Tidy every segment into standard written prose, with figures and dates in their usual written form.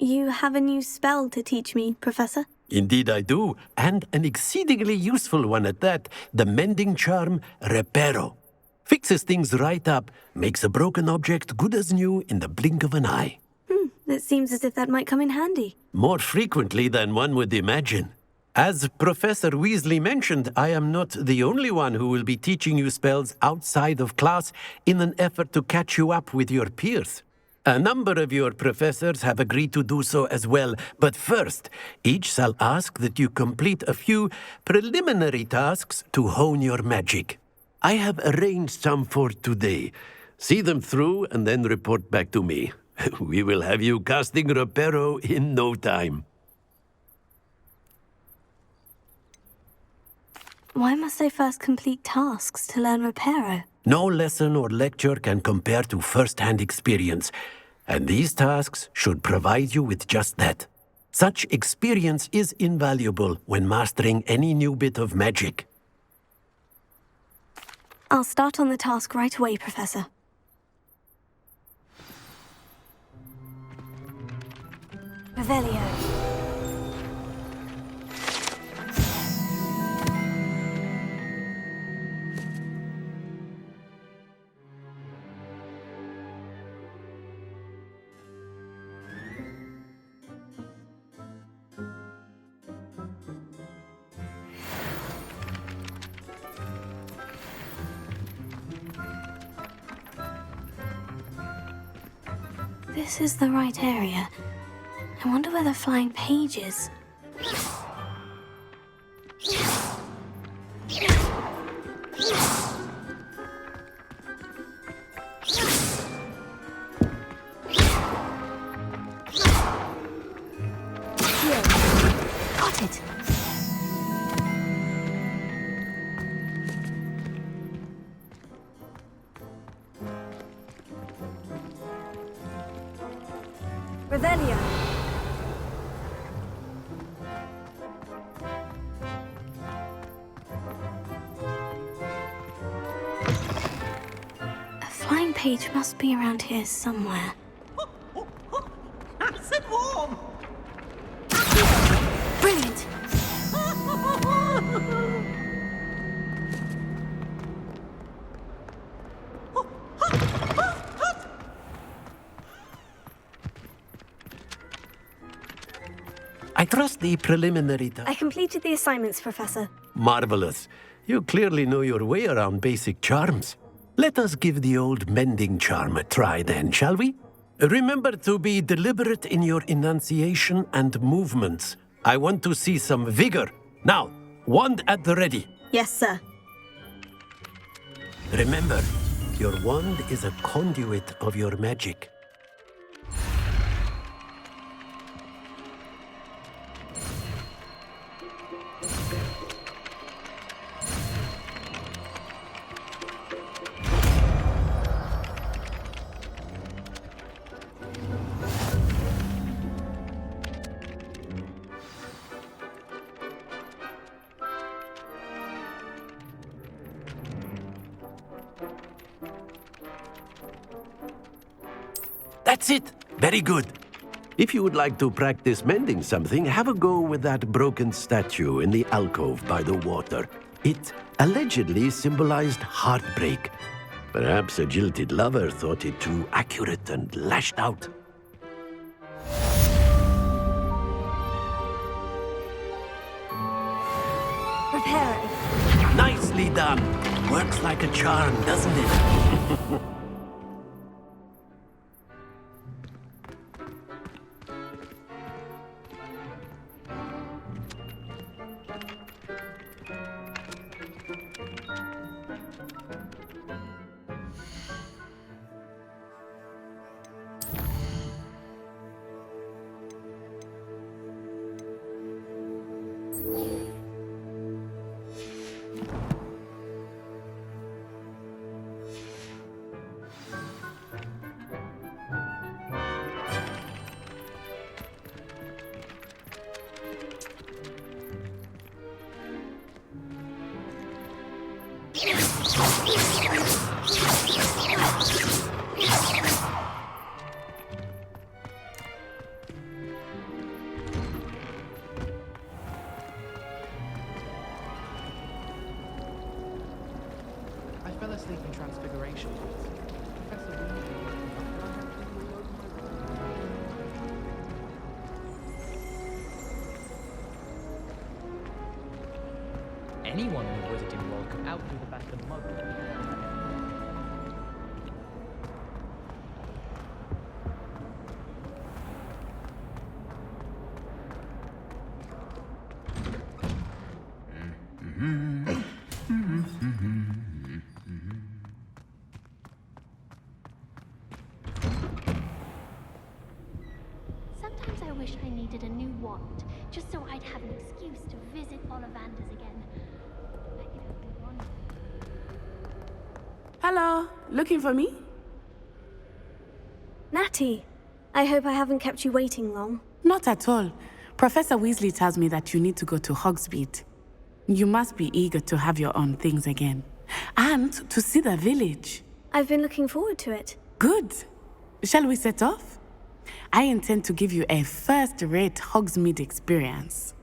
You have a new spell to teach me, Professor? Indeed I do, and an exceedingly useful one at that, the mending charm Reparo. Fixes things right up, makes a broken object good as new in the blink of an eye. It seems as if that might come in handy. More frequently than one would imagine. As Professor Weasley mentioned, I am not the only one who will be teaching you spells outside of class in an effort to catch you up with your peers. A number of your professors have agreed to do so as well, but first, each shall ask that you complete a few preliminary tasks to hone your magic. I have arranged some for today. See them through and then report back to me. We will have you casting Reparo in no time. Why must I first complete tasks to learn Reparo? No lesson or lecture can compare to first-hand experience, and these tasks should provide you with just that. Such experience is invaluable when mastering any new bit of magic. I'll start on the task right away, Professor. Revelio. This is the right area. I wonder where the flying page is. Here. Got it. Revelio. A flying page must be around here somewhere. Nice and warm. Brilliant! I trust the preliminary I completed the assignments, Professor. Marvelous. You clearly know your way around basic charms. Let us give the old mending charm a try then, shall we? Remember to be deliberate in your enunciation and movements. I want to see some vigor. Now, wand at the ready. Yes, sir. Remember, your wand is a conduit of your magic. That's it. Very good. If you would like to practice mending something, have a go with that broken statue in the alcove by the water. It allegedly symbolized heartbreak. Perhaps a jilted lover thought it too accurate and lashed out. Reparo. Nicely done. Works like a charm, doesn't it? fell asleep in Transfiguration. Professor Weasley Anyone in the wizarding world could outdo the best of muggles. Sometimes I wish I needed a new wand, just so I'd have an excuse to visit Ollivander's again. I could have been one. Hello, looking for me? Natty, I hope I haven't kept you waiting long. Not at all. Professor Weasley tells me that you need to go to Hogsmeade. You must be eager to have your own things again. And to see the village. I've been looking forward to it. Good. Shall we set off? I intend to give you a first-rate Hogsmeade experience.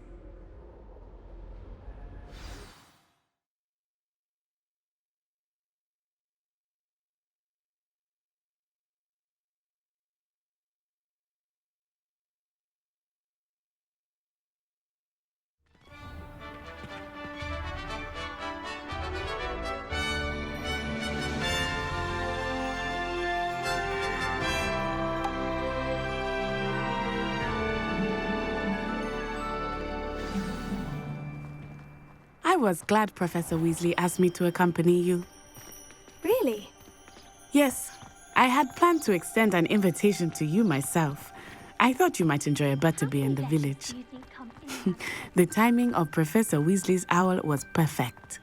I was glad Professor Weasley asked me to accompany you. Really? Yes, I had planned to extend an invitation to you myself. I thought you might enjoy a butterbeer in the village. Do you think come in? The timing of Professor Weasley's owl was perfect.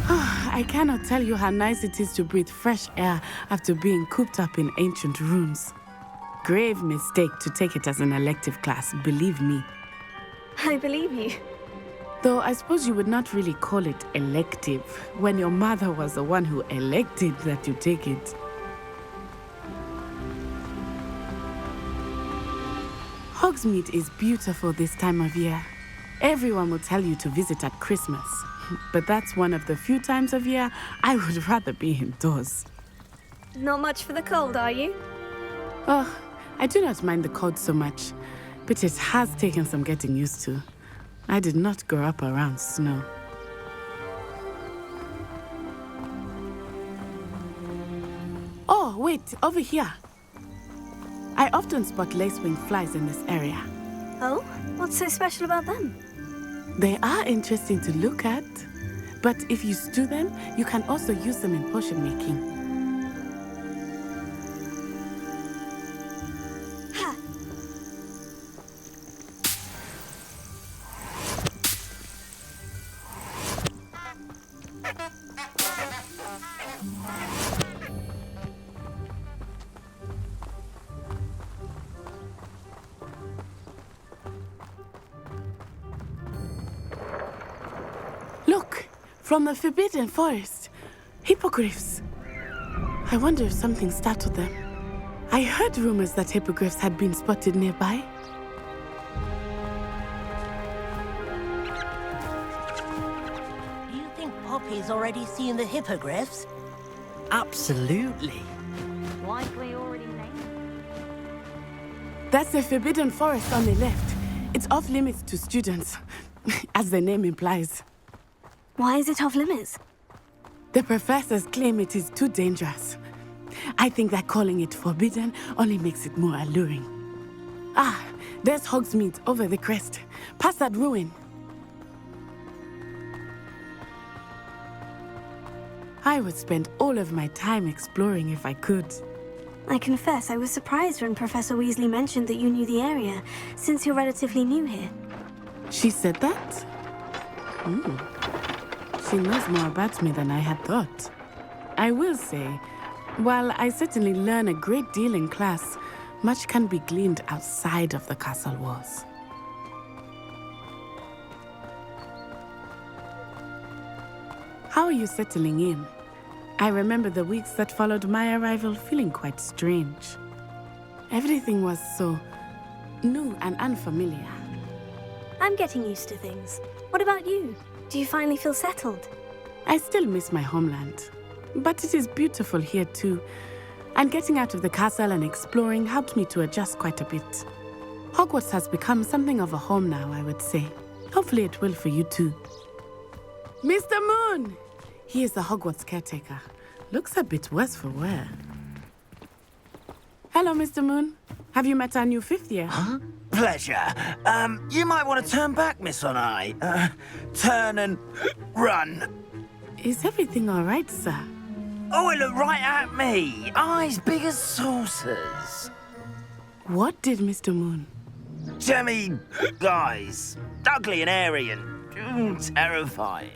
I cannot tell you how nice it is to breathe fresh air after being cooped up in ancient rooms. Grave mistake to take it as an elective class, believe me. I believe you. Though I suppose you would not really call it elective when your mother was the one who elected that you take it. Hogsmeade is beautiful this time of year. Everyone will tell you to visit at Christmas, but that's one of the few times of year I would rather be indoors. Not much for the cold, are you? Oh, I do not mind the cold so much, but it has taken some getting used to. I did not grow up around snow. Oh, wait, over here. I often spot lacewing flies in this area. Oh? What's so special about them? They are interesting to look at, but if you stew them, you can also use them in potion making. Ha! Look, from the Forbidden Forest. Hippogriffs. I wonder if something startled them. I heard rumors that hippogriffs had been spotted nearby. Do you think Poppy's already seen the hippogriffs? Absolutely. Likely already named. That's the Forbidden Forest on the left. It's off limits to students, as the name implies. Why is it off limits? The professors claim it is too dangerous. I think that calling it forbidden only makes it more alluring. Ah, there's Hogsmeade over the crest. Past that ruin. I would spend all of my time exploring if I could. I confess I was surprised when Professor Weasley mentioned that you knew the area, since you're relatively new here. She said that? She knows more about me than I had thought. I will say, while I certainly learn a great deal in class, much can be gleaned outside of the castle walls. How are you settling in? I remember the weeks that followed my arrival feeling quite strange. Everything was so new and unfamiliar. I'm getting used to things. What about you? Do you finally feel settled? I still miss my homeland, but it is beautiful here too. And getting out of the castle and exploring helped me to adjust quite a bit. Hogwarts has become something of a home now, I would say. Hopefully it will for you too. Mr. Moon! He is the Hogwarts caretaker. Looks a bit worse for wear. Hello, Mr. Moon. Have you met our new 5th year? Huh? Pleasure. You might want to turn back, Miss Onai. Turn and run. Is everything all right, sir? Oh, it looked right at me. Eyes big as saucers. What did Mr. Moon? Jemmy, guys. Ugly and airy and terrifying.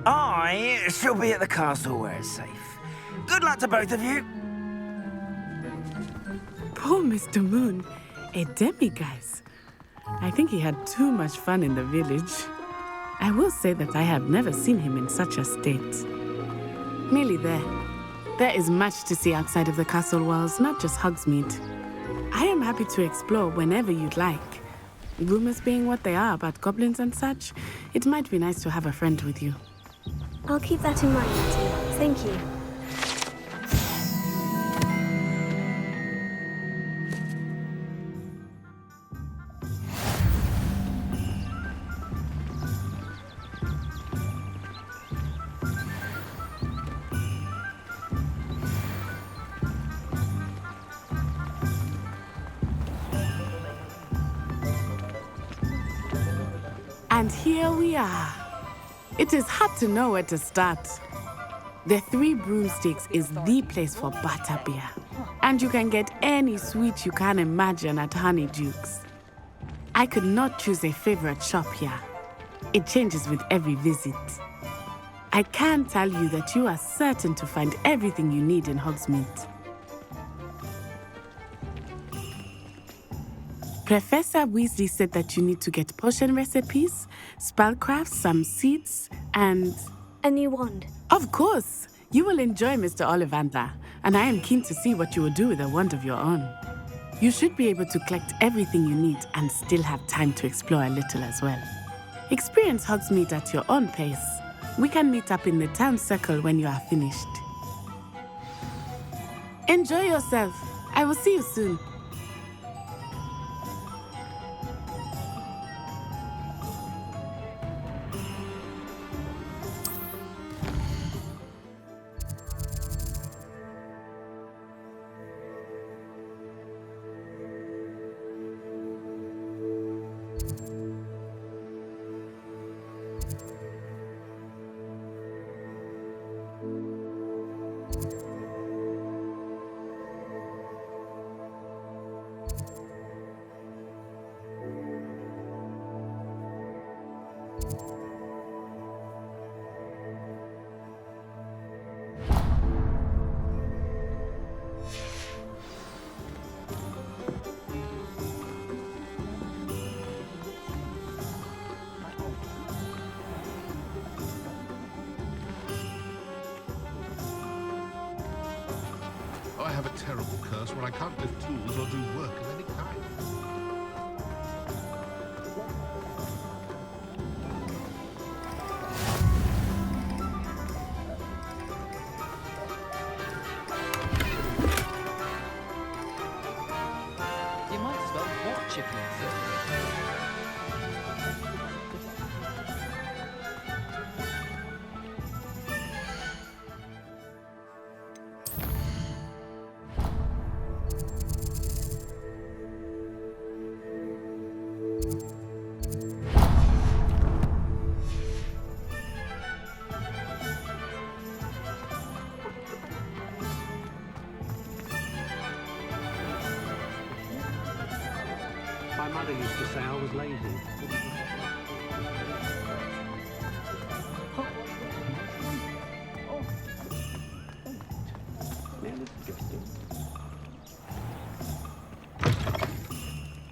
I shall be at the castle where it's safe. Good luck to both of you. Poor Mr. Moon. A demiguise. I think he had too much fun in the village. I will say that I have never seen him in such a state. Merely there. There is much to see outside of the castle walls, not just Hogsmeade. I am happy to explore whenever you'd like. Rumors being what they are about goblins and such, it might be nice to have a friend with you. I'll keep that in mind, Auntie. Thank you. And here we are. It is hard to know where to start. The Three Broomsticks is the place for butterbeer. And you can get any sweet you can imagine at Honeydukes. I could not choose a favorite shop here. It changes with every visit. I can tell you that you are certain to find everything you need in Hogsmeade. Professor Weasley said that you need to get potion recipes, spellcrafts, some seeds, and... A new wand. Of course! You will enjoy Mr. Ollivander, and I am keen to see what you will do with a wand of your own. You should be able to collect everything you need and still have time to explore a little as well. Experience Hogsmeade at your own pace. We can meet up in the town circle when you are finished. Enjoy yourself. I will see you soon. I have a terrible curse where I can't lift tools or do work of any kind. You might as well watch if you feel. My mother used to say I was lazy.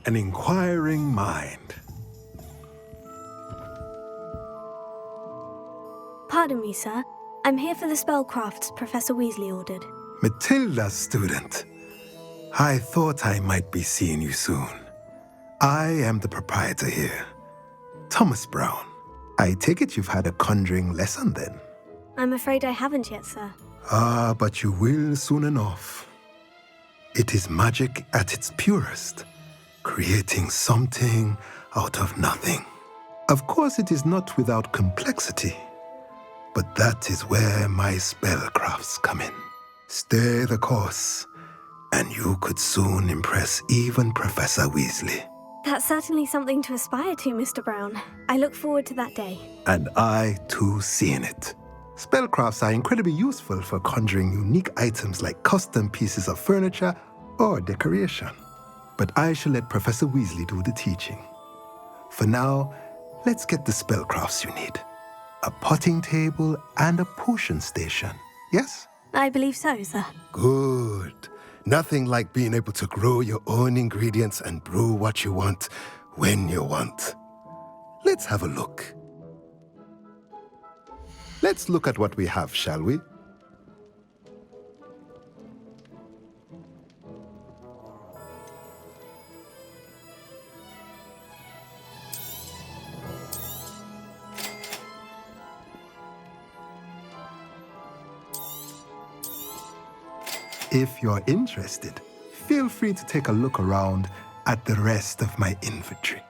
An inquiring mind. Pardon me, sir. I'm here for the spellcrafts Professor Weasley ordered. Matilda's student. I thought I might be seeing you soon. I am the proprietor here, Thomas Brown. I take it you've had a conjuring lesson then? I'm afraid I haven't yet, sir. Ah, but you will soon enough. It is magic at its purest, creating something out of nothing. Of course, it is not without complexity, but that is where my spellcrafts come in. Stay the course, and you could soon impress even Professor Weasley. That's certainly something to aspire to, Mr. Brown. I look forward to that day. And I, too, seeing it. Spellcrafts are incredibly useful for conjuring unique items like custom pieces of furniture or decoration. But I shall let Professor Weasley do the teaching. For now, let's get the spellcrafts you need. A potting table and a potion station, yes? I believe so, sir. Good. Nothing like being able to grow your own ingredients and brew what you want when you want. Let's have a look. Let's look at what we have, shall we? If you're interested, feel free to take a look around at the rest of my inventory.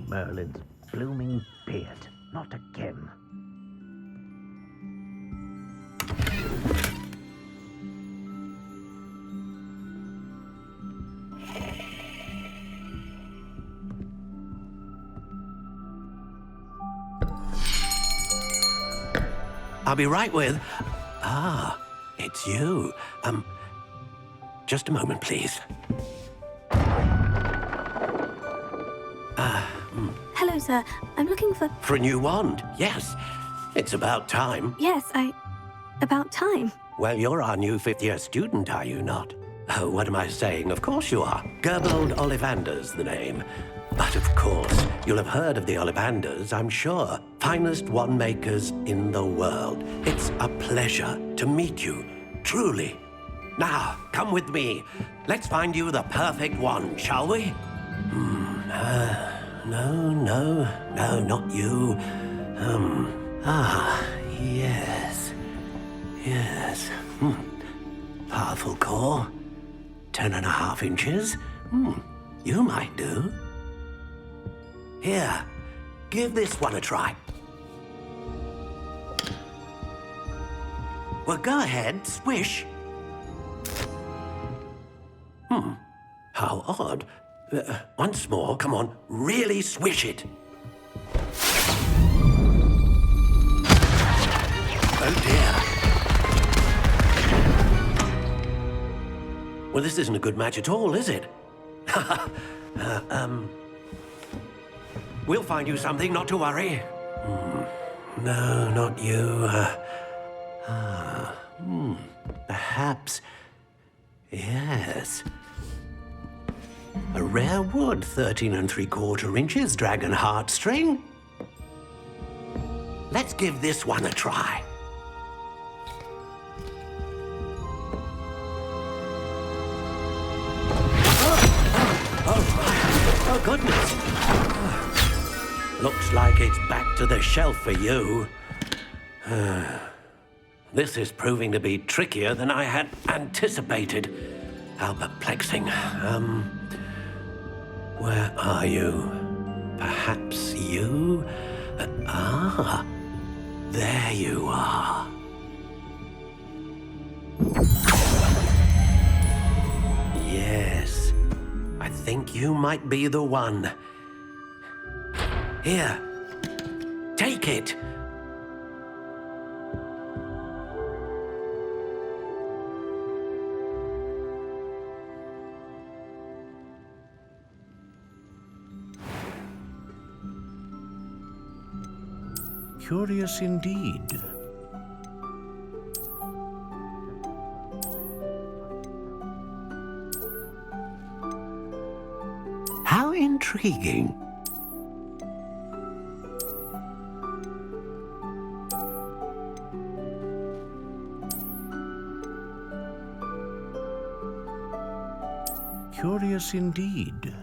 Merlin's blooming beard. Not again. I'll be right with... Ah, it's you. Just a moment, please. Hello, sir. I'm looking for... For a new wand, yes. It's about time. Yes, about time. Well, you're our new fifth-year student, are you not? Oh, what am I saying? Of course you are. Gerbold Ollivander's the name. But of course, you'll have heard of the Ollivanders, I'm sure. Finest wand makers in the world. It's a pleasure to meet you, truly. Now, come with me. Let's find you the perfect wand, shall we? No, not you. Yes. Powerful core. 10.5 inches. You might do. Here, give this one a try. Well, go ahead, swish. How odd. Once more, come on, really swish it. Oh dear. Well, this isn't a good match at all, is it? We'll find you something, not to worry. No, not you. Perhaps. Yes. A rare wood, 13 3/4 inches, dragon heartstring. Let's give this one a try. Oh, goodness. Looks like it's back to the shelf for you. This is proving to be trickier than I had anticipated. How perplexing. Where are you? Perhaps you? There you are. Yes, I think you might be the one. Here, take it. Curious indeed. How intriguing. Curious indeed.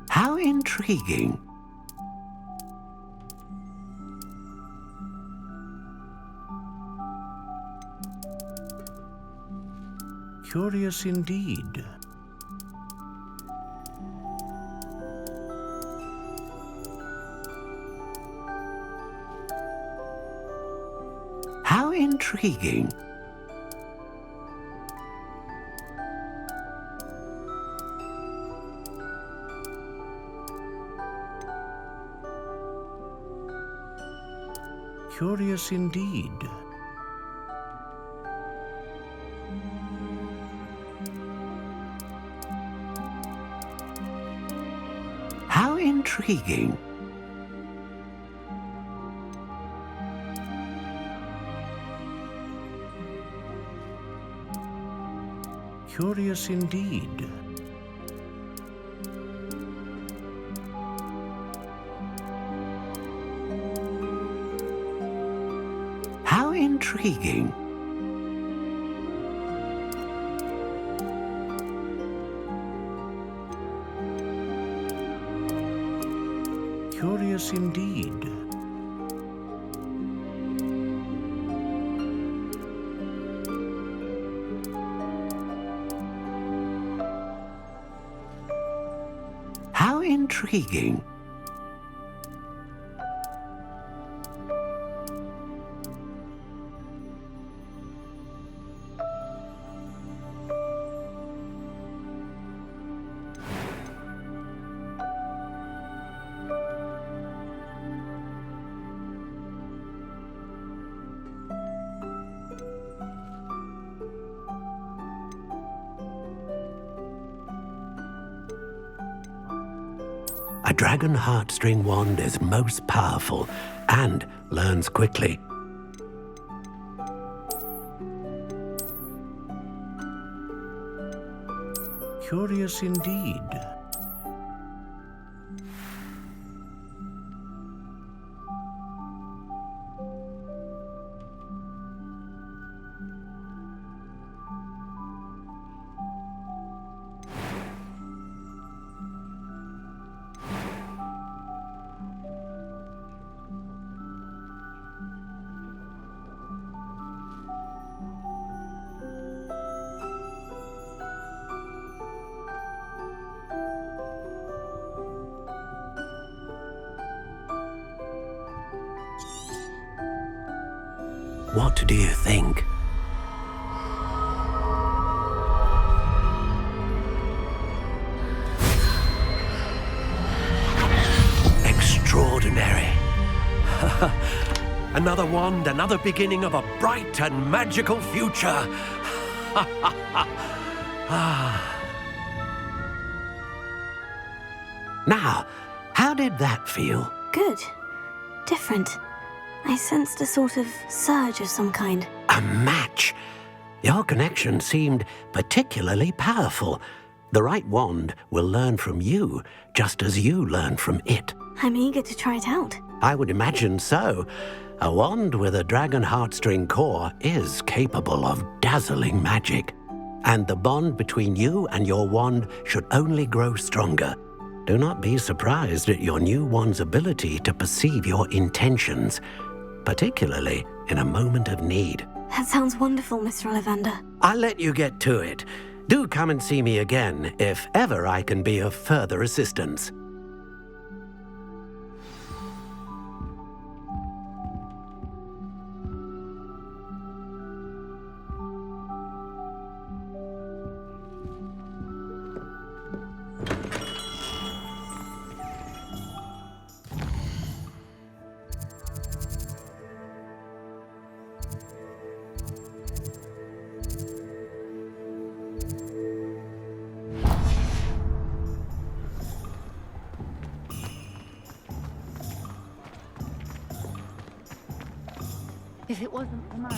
How intriguing. Curious indeed. How intriguing. Curious indeed. How intriguing. Curious indeed. How intriguing. Curious indeed. How intriguing. A dragon heartstring wand is most powerful and learns quickly. Curious indeed. What do you think? Extraordinary. Another wand, another beginning of a bright and magical future. Now, how did that feel? Good. Different. I sensed a sort of surge of some kind. A match. Your connection seemed particularly powerful. The right wand will learn from you, just as you learn from it. I'm eager to try it out. I would imagine so. A wand with a dragon heartstring core is capable of dazzling magic. And the bond between you and your wand should only grow stronger. Do not be surprised at your new wand's ability to perceive your intentions, particularly in a moment of need. That sounds wonderful, Mr. Ollivander. I'll let you get to it. Do come and see me again if ever I can be of further assistance. If it wasn't for my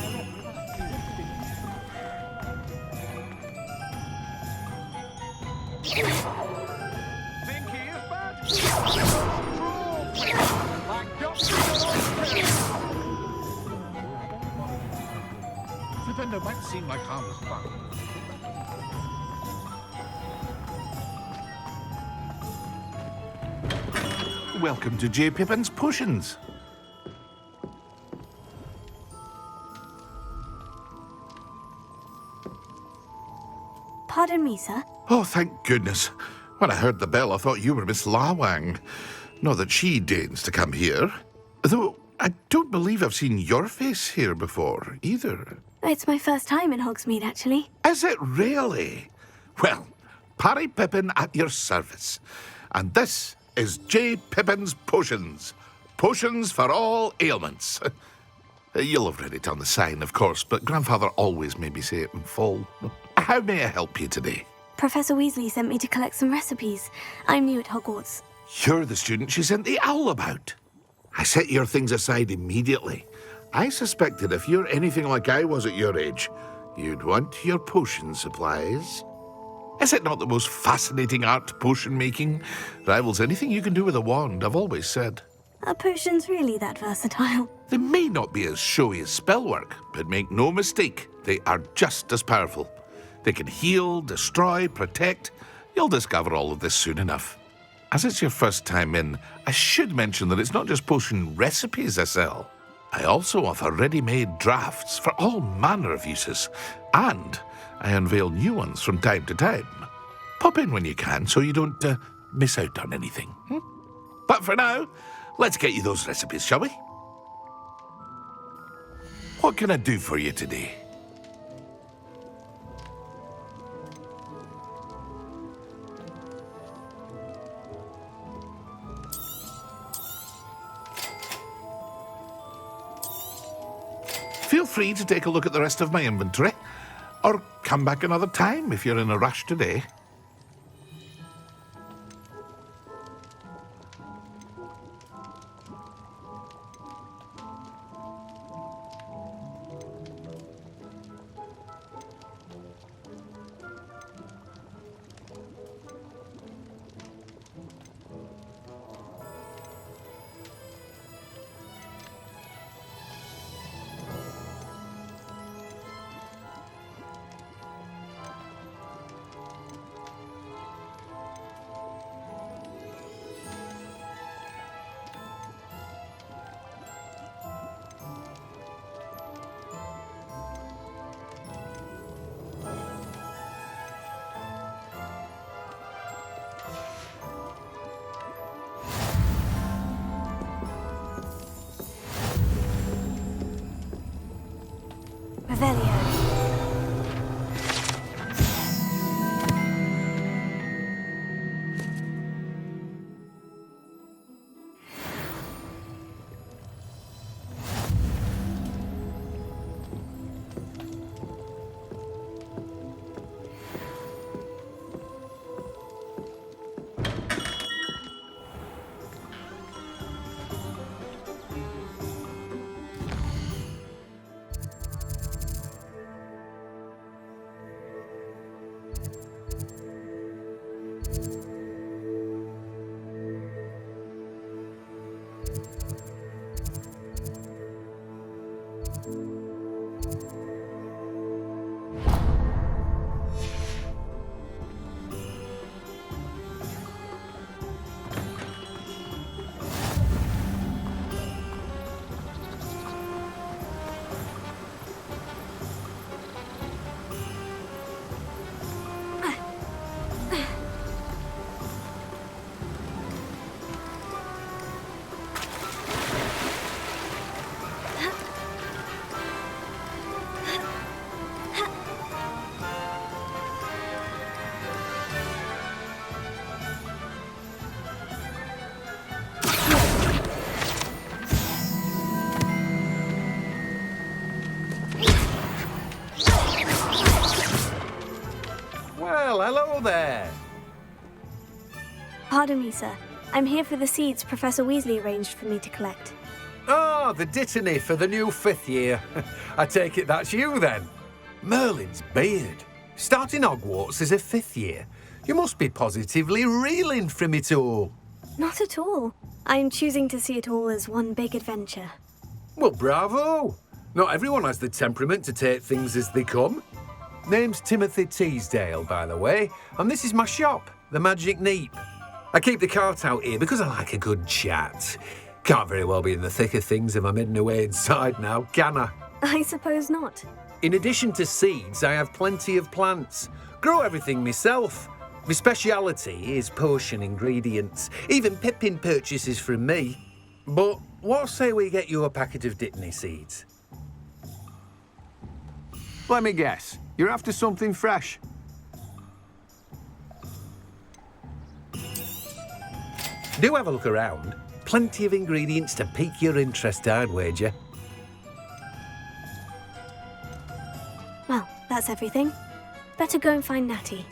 Think he is bad? Like Defender might seem like harmless fun. Welcome to J. Pippin's Potions. Pardon me, sir. Oh, thank goodness. When I heard the bell, I thought you were Miss Lawang. Not that she deigns to come here. Though I don't believe I've seen your face here before, either. It's my first time in Hogsmeade, actually. Is it really? Well, Parry Pippin at your service. And this is J. Pippin's Potions. Potions for all ailments. You'll have read it on the sign, of course, but Grandfather always made me say it in full. How may I help you today? Professor Weasley sent me to collect some recipes. I'm new at Hogwarts. You're the student she sent the owl about. I set your things aside immediately. I suspected if you're anything like I was at your age, you'd want your potion supplies. Is it not the most fascinating art, potion making? Rivals anything you can do with a wand, I've always said. Are potions really that versatile? They may not be as showy as spellwork, but make no mistake, they are just as powerful. They can heal, destroy, protect. You'll discover all of this soon enough. As it's your first time in, I should mention that it's not just potion recipes I sell. I also offer ready-made drafts for all manner of uses, and I unveil new ones from time to time. Pop in when you can so you don't miss out on anything. But for now, let's get you those recipes, shall we? What can I do for you today? Feel free to take a look at the rest of my inventory, or come back another time if you're in a rush today. Revelio. Hello there. Pardon me, sir. I'm here for the seeds Professor Weasley arranged for me to collect. Ah, the dittany for the new 5th year. I take it that's you then. Merlin's beard. Starting Hogwarts as a 5th year. You must be positively reeling from it all. Not at all. I'm choosing to see it all as one big adventure. Well, bravo. Not everyone has the temperament to take things as they come. Name's Timothy Teasdale, by the way, and this is my shop, the Magic Neep. I keep the cart out here because I like a good chat. Can't very well be in the thick of things if I'm hidden away inside now, can I? I suppose not. In addition to seeds, I have plenty of plants. Grow everything myself. My speciality is potion ingredients. Even Pippin purchases from me. But what say we get you a packet of Dittany seeds? Let me guess. You're after something fresh. Do have a look around. Plenty of ingredients to pique your interest, I'd wager. Well, that's everything. Better go and find Natty.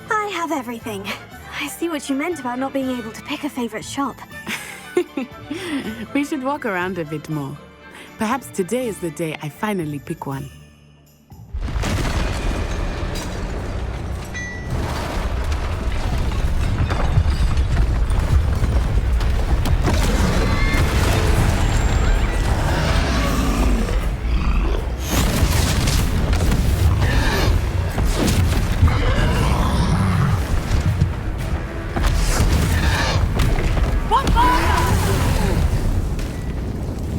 I have everything. I see what you meant about not being able to pick a favorite shop. We should walk around a bit more. Perhaps today is the day I finally pick one.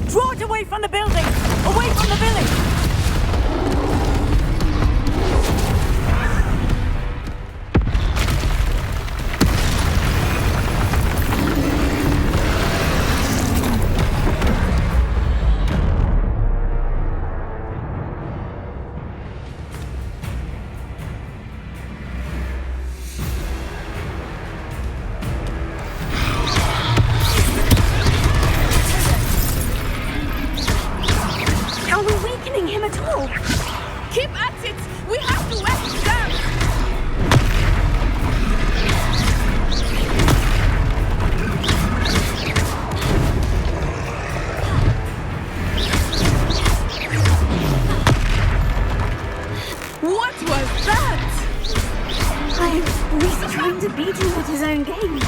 Draw it away from the building! Away from the village! Are we weakening him at all? Keep at it! We have to wear him down! What was that? He's trying to beat him at his own game.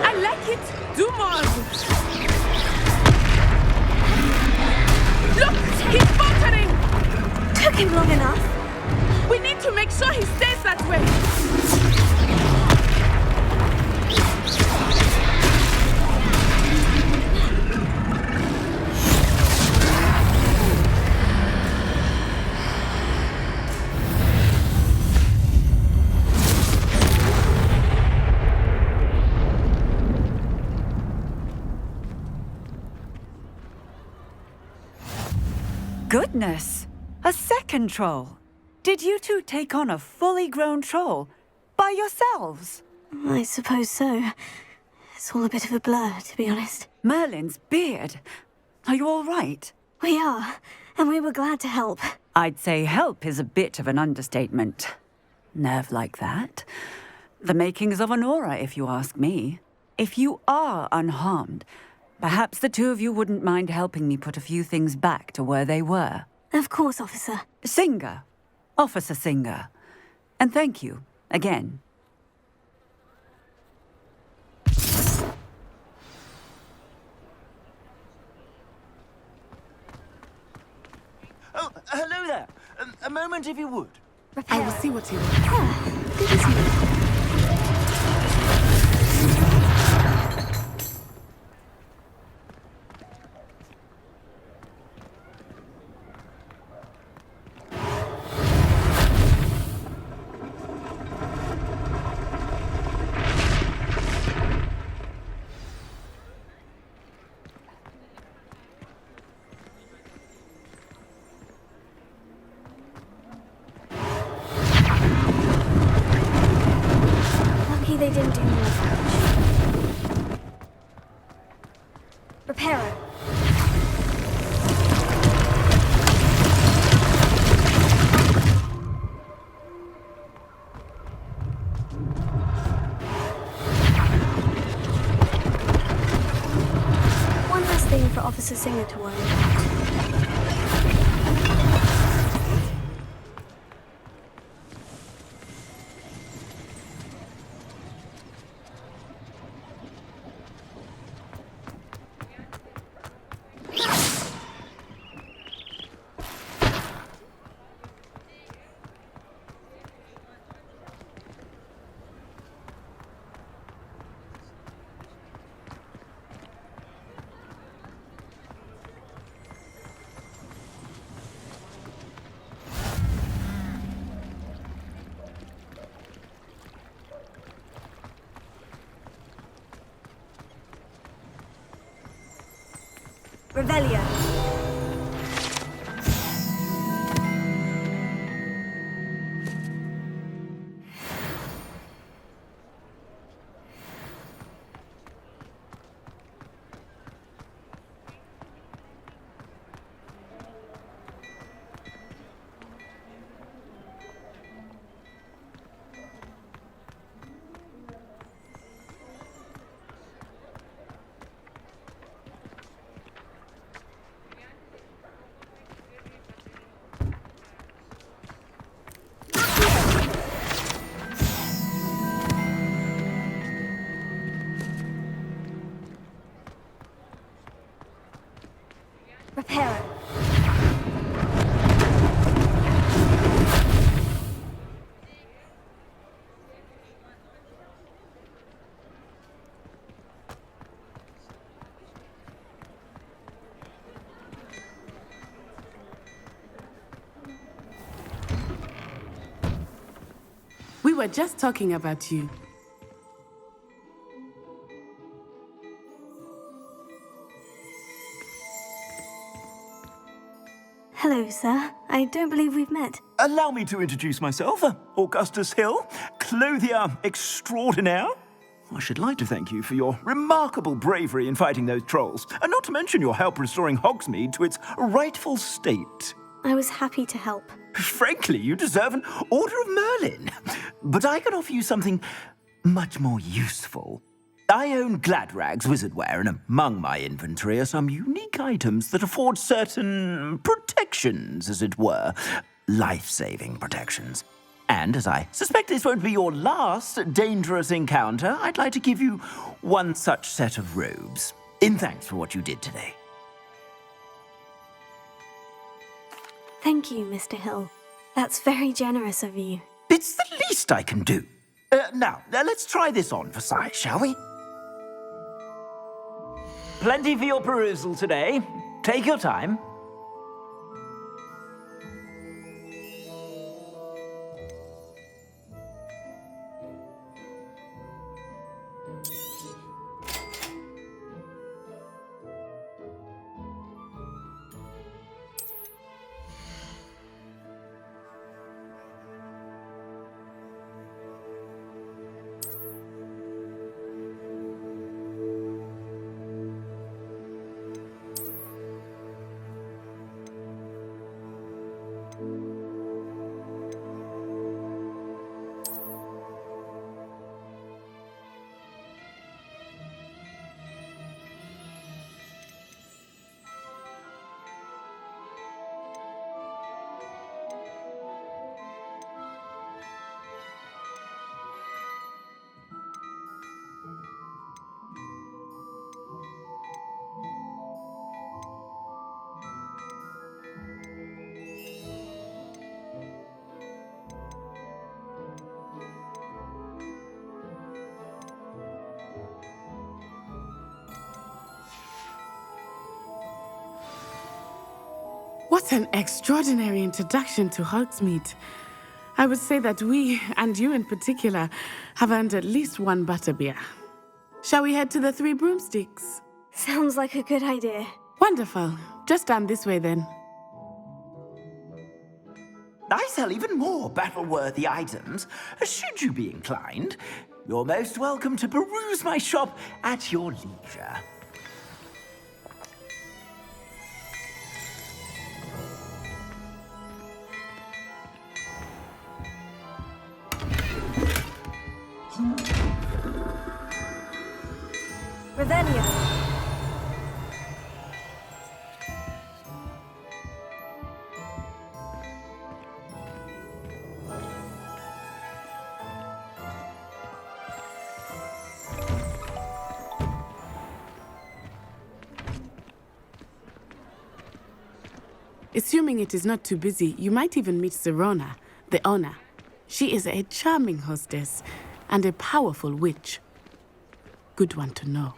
I like it! Do more! Look! He's faltering! Took him long enough. We need to make sure he stays that way! Goodness! A second troll! Did you two take on a fully grown troll by yourselves? I suppose so. It's all a bit of a blur, to be honest. Merlin's beard. Are you all right? We are, and we were glad to help. I'd say help is a bit of an understatement. Nerve like that. The makings of an aura, if you ask me. If you are unharmed, perhaps the two of you wouldn't mind helping me put a few things back to where they were. Of course, officer. Singer. Officer Singer. And thank you, again. Oh, hello there. A moment, if you would. I will see what you want. Good to see you. Lucky they didn't do more damage. Reparo. One less thing for Officer Singer to worry about. Revelio. Reparo. We were just talking about you. Hello, sir. I don't believe we've met. Allow me to introduce myself, Augustus Hill, clothier extraordinaire. I should like to thank you for your remarkable bravery in fighting those trolls, and not to mention your help restoring Hogsmeade to its rightful state. I was happy to help. Frankly, you deserve an Order of Merlin. But I can offer you something much more useful. I own Gladrag's wizardware, and among my inventory are some unique items that afford certain protections, as it were. Life-saving protections. And as I suspect this won't be your last dangerous encounter, I'd like to give you one such set of robes, in thanks for what you did today. Thank you, Mr. Hill. That's very generous of you. It's the least I can do. Now, let's try this on for size, shall we? Plenty for your perusal today. Take your time. What an extraordinary introduction to Hogsmeade. I would say that we, and you in particular, have earned at least one butterbeer. Shall we head to the Three Broomsticks? Sounds like a good idea. Wonderful. Just down this way then. I sell even more battle-worthy items. Should you be inclined, you're most welcome to peruse my shop at your leisure. Revelio. Assuming it is not too busy, you might even meet Sirona, the owner. She is a charming hostess and a powerful witch. Good one to know.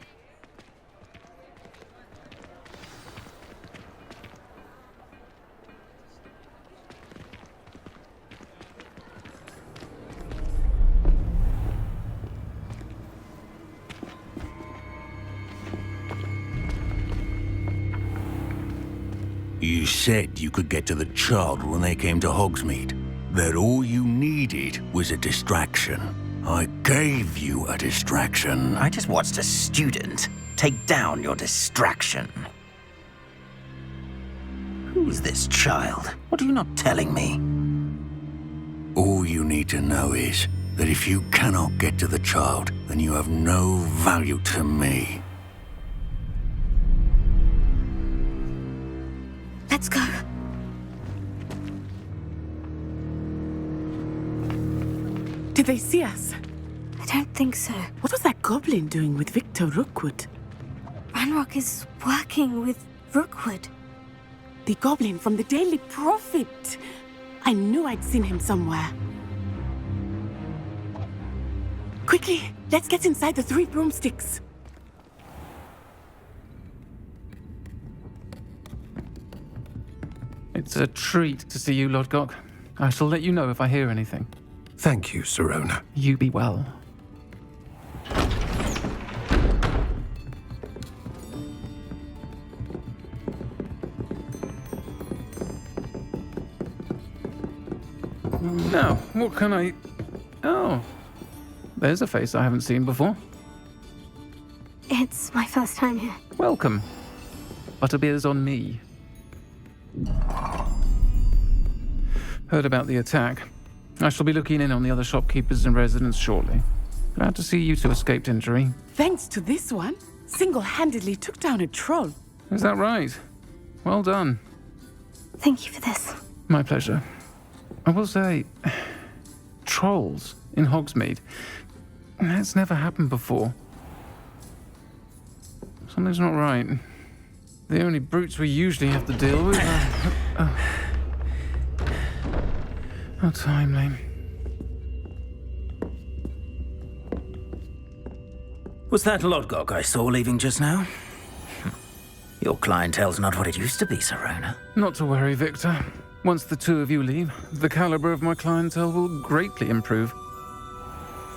You said you could get to the child when they came to Hogsmeade. That all you needed was a distraction. I gave you a distraction. I just watched a student take down your distraction. Who's this child? What are you not telling me? All you need to know is that if you cannot get to the child, then you have no value to me. Let's go. Did they see us? I don't think so. What was that goblin doing with Victor Rookwood? Ranrock is working with Rookwood. The goblin from the Daily Prophet. I knew I'd seen him somewhere. Quickly, let's get inside the Three Broomsticks. It's a treat to see you, Lodgok. I shall let you know if I hear anything. Thank you, Sirona. You be well. Now, what can I... Oh, there's a face I haven't seen before. It's my first time here. Welcome. Butterbeer's on me. Heard about the attack. I shall be looking in on the other shopkeepers and residents shortly. Glad to see you two escaped injury. Thanks to this one, single-handedly took down a troll. Is that right? Well done. Thank you for this. My pleasure. I will say, trolls in Hogsmeade. That's never happened before. Something's not right. The only brutes we usually have to deal with are... How timely. Was that Lodgok I saw leaving just now? Your clientele's not what it used to be, Sirona. Not to worry, Victor. Once the two of you leave, the caliber of my clientele will greatly improve.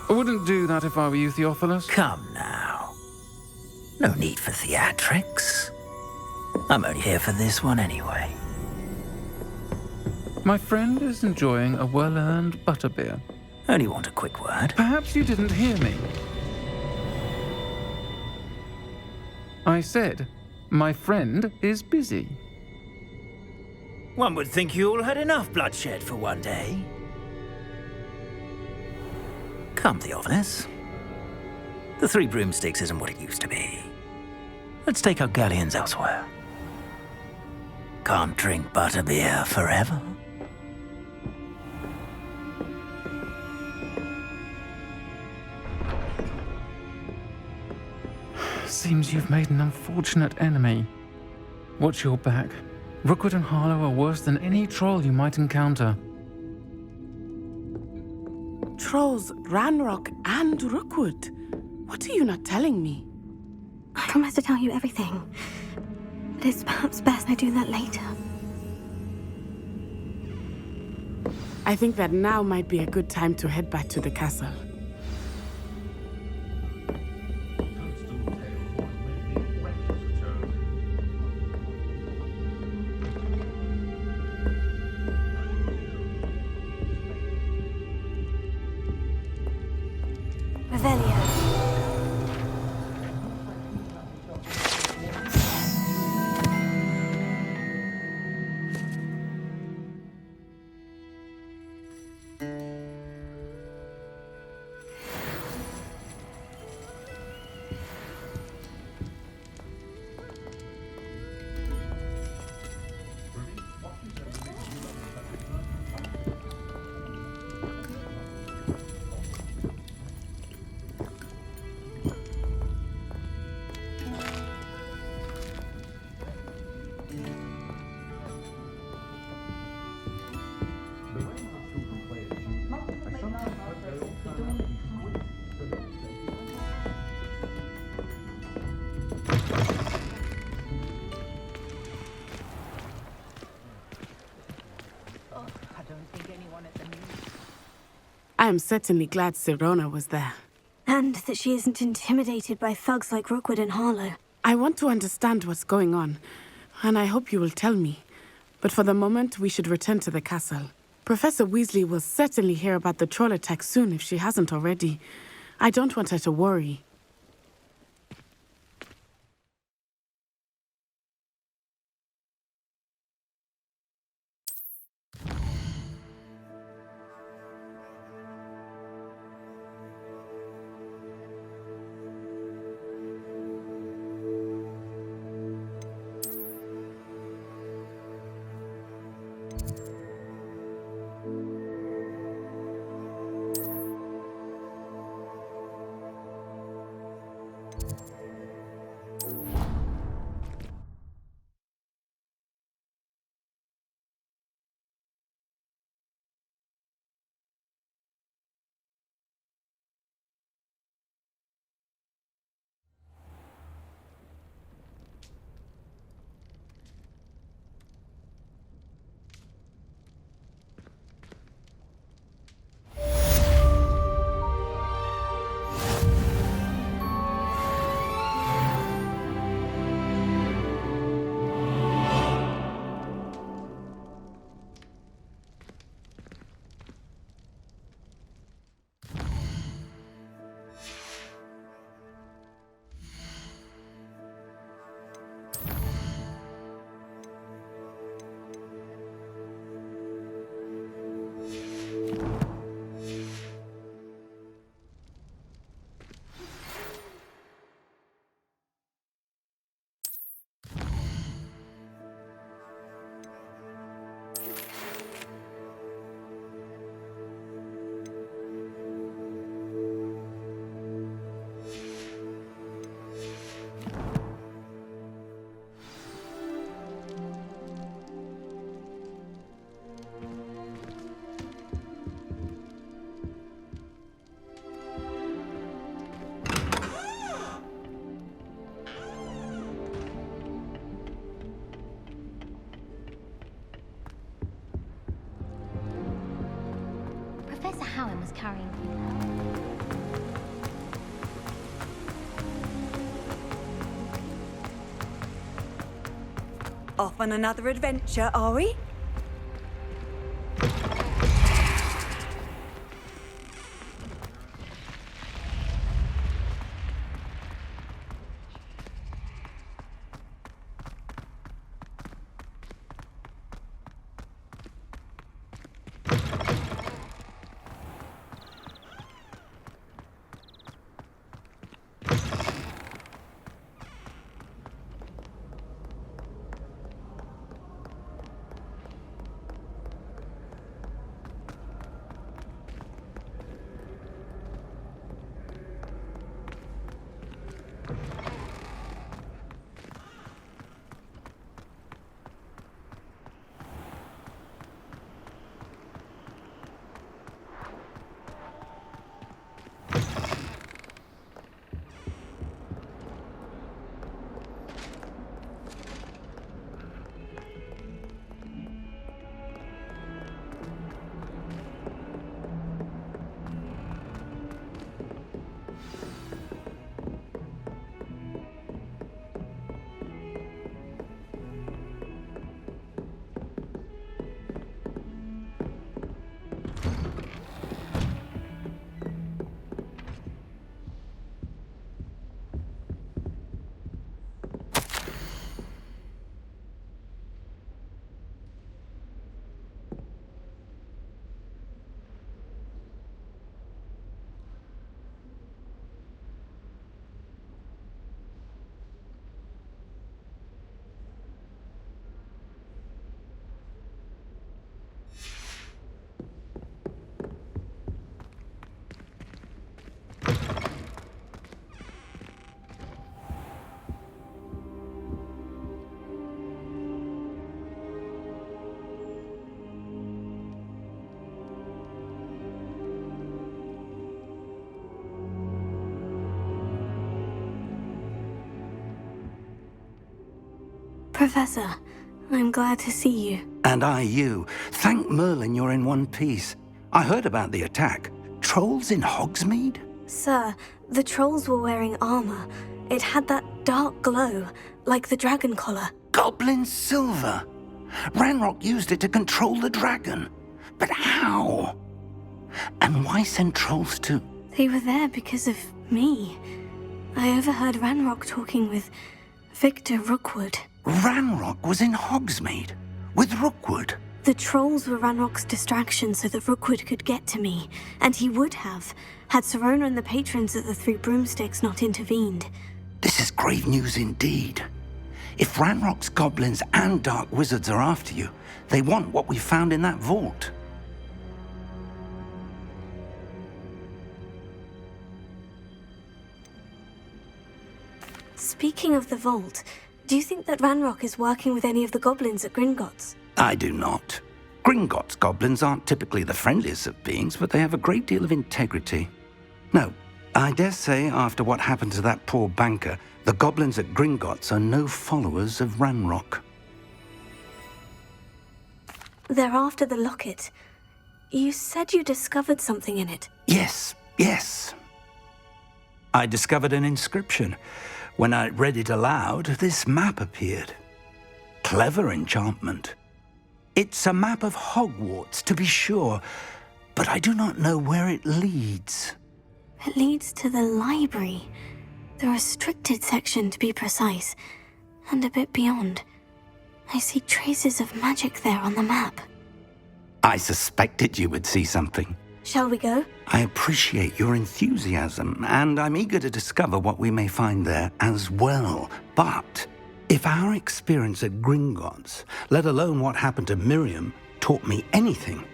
I wouldn't do that if I were you, Theophilus. Come now. No need for theatrics. I'm only here for this one anyway. My friend is enjoying a well-earned butterbeer. Only want a quick word. Perhaps you didn't hear me. I said, my friend is busy. One would think you all had enough bloodshed for one day. Come, Theophilus. The Three Broomsticks isn't what it used to be. Let's take our galleons elsewhere. Can't drink butterbeer forever. Seems you've made an unfortunate enemy. Watch your back. Rookwood and Harlow are worse than any troll you might encounter. Trolls, Ranrock, and Rookwood. What are you not telling me? I promise to tell you everything. But it's perhaps best I do that later. I think that now might be a good time to head back to the castle. Revelio. I am certainly glad Sirona was there. And that she isn't intimidated by thugs like Rookwood and Harlow. I want to understand what's going on, and I hope you will tell me. But for the moment, we should return to the castle. Professor Weasley will certainly hear about the troll attack soon if she hasn't already. I don't want her to worry. Professor Howin was carrying through Off on another adventure, are we? Professor, I'm glad to see you. And I you. Thank Merlin you're in one piece. I heard about the attack. Trolls in Hogsmeade? Sir, the trolls were wearing armor. It had that dark glow, like the dragon collar. Goblin silver! Ranrock used it to control the dragon. But how? And why send trolls to... They were there because of me. I overheard Ranrock talking with Victor Rookwood. Ranrock was in Hogsmeade? With Rookwood? The trolls were Ranrock's distraction so that Rookwood could get to me. And he would have, had Serona and the patrons at the Three Broomsticks not intervened. This is grave news indeed. If Ranrock's goblins and dark wizards are after you, they want what we found in that vault. Speaking of the vault, do you think that Ranrock is working with any of the goblins at Gringotts? I do not. Gringotts goblins aren't typically the friendliest of beings, but they have a great deal of integrity. No, I dare say after what happened to that poor banker, the goblins at Gringotts are no followers of Ranrock. They're after the locket. You said you discovered something in it. Yes. I discovered an inscription. When I read it aloud, this map appeared. Clever enchantment. It's a map of Hogwarts, to be sure, but I do not know where it leads. It leads to the library. The restricted section, to be precise, and a bit beyond. I see traces of magic there on the map. I suspected you would see something. Shall we go? I appreciate your enthusiasm, and I'm eager to discover what we may find there as well. But if our experience at Gringotts, let alone what happened to Miriam, taught me anything,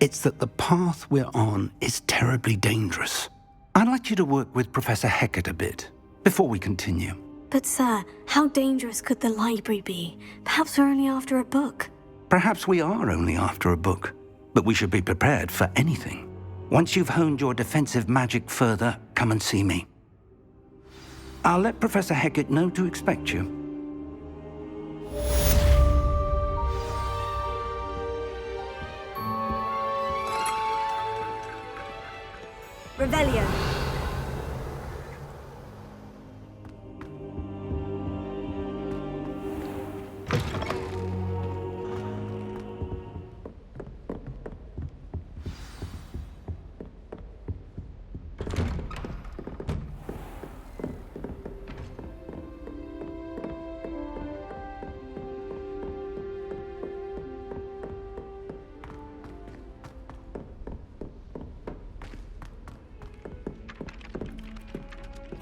it's that the path we're on is terribly dangerous. I'd like you to work with Professor Hecat a bit before we continue. But sir, how dangerous could the library be? Perhaps we're only after a book. Perhaps we are only after a book, but we should be prepared for anything. Once you've honed your defensive magic further, come and see me. I'll let Professor Hecat know to expect you. Revelio.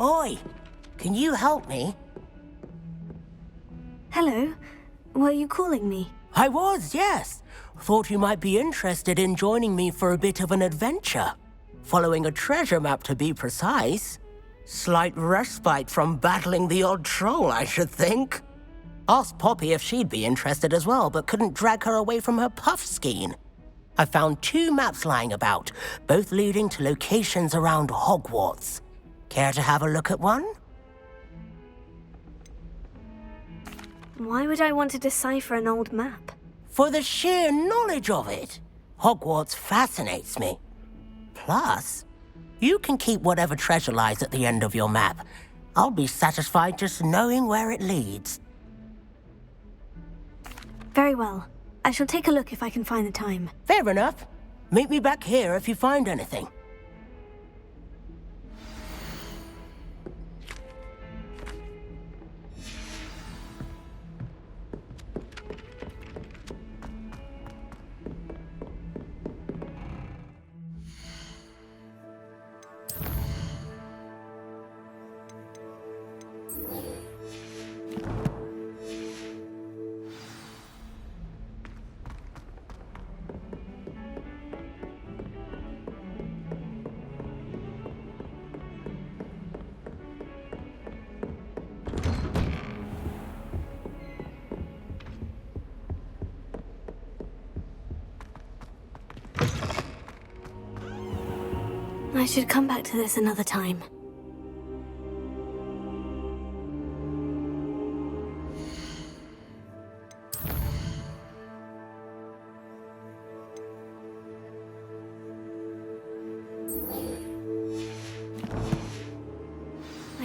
Oi, can you help me? Hello? Were you calling me? I was, yes. Thought you might be interested in joining me for a bit of an adventure. Following a treasure map, to be precise. Slight respite from battling the odd troll, I should think. Asked Poppy if she'd be interested as well, but couldn't drag her away from her puff skein. I found 2 maps lying about, both leading to locations around Hogwarts. Care to have a look at one? Why would I want to decipher an old map? For the sheer knowledge of it. Hogwarts fascinates me. Plus, you can keep whatever treasure lies at the end of your map. I'll be satisfied just knowing where it leads. Very well. I shall take a look if I can find the time. Fair enough. Meet me back here if you find anything. I should come back to this another time.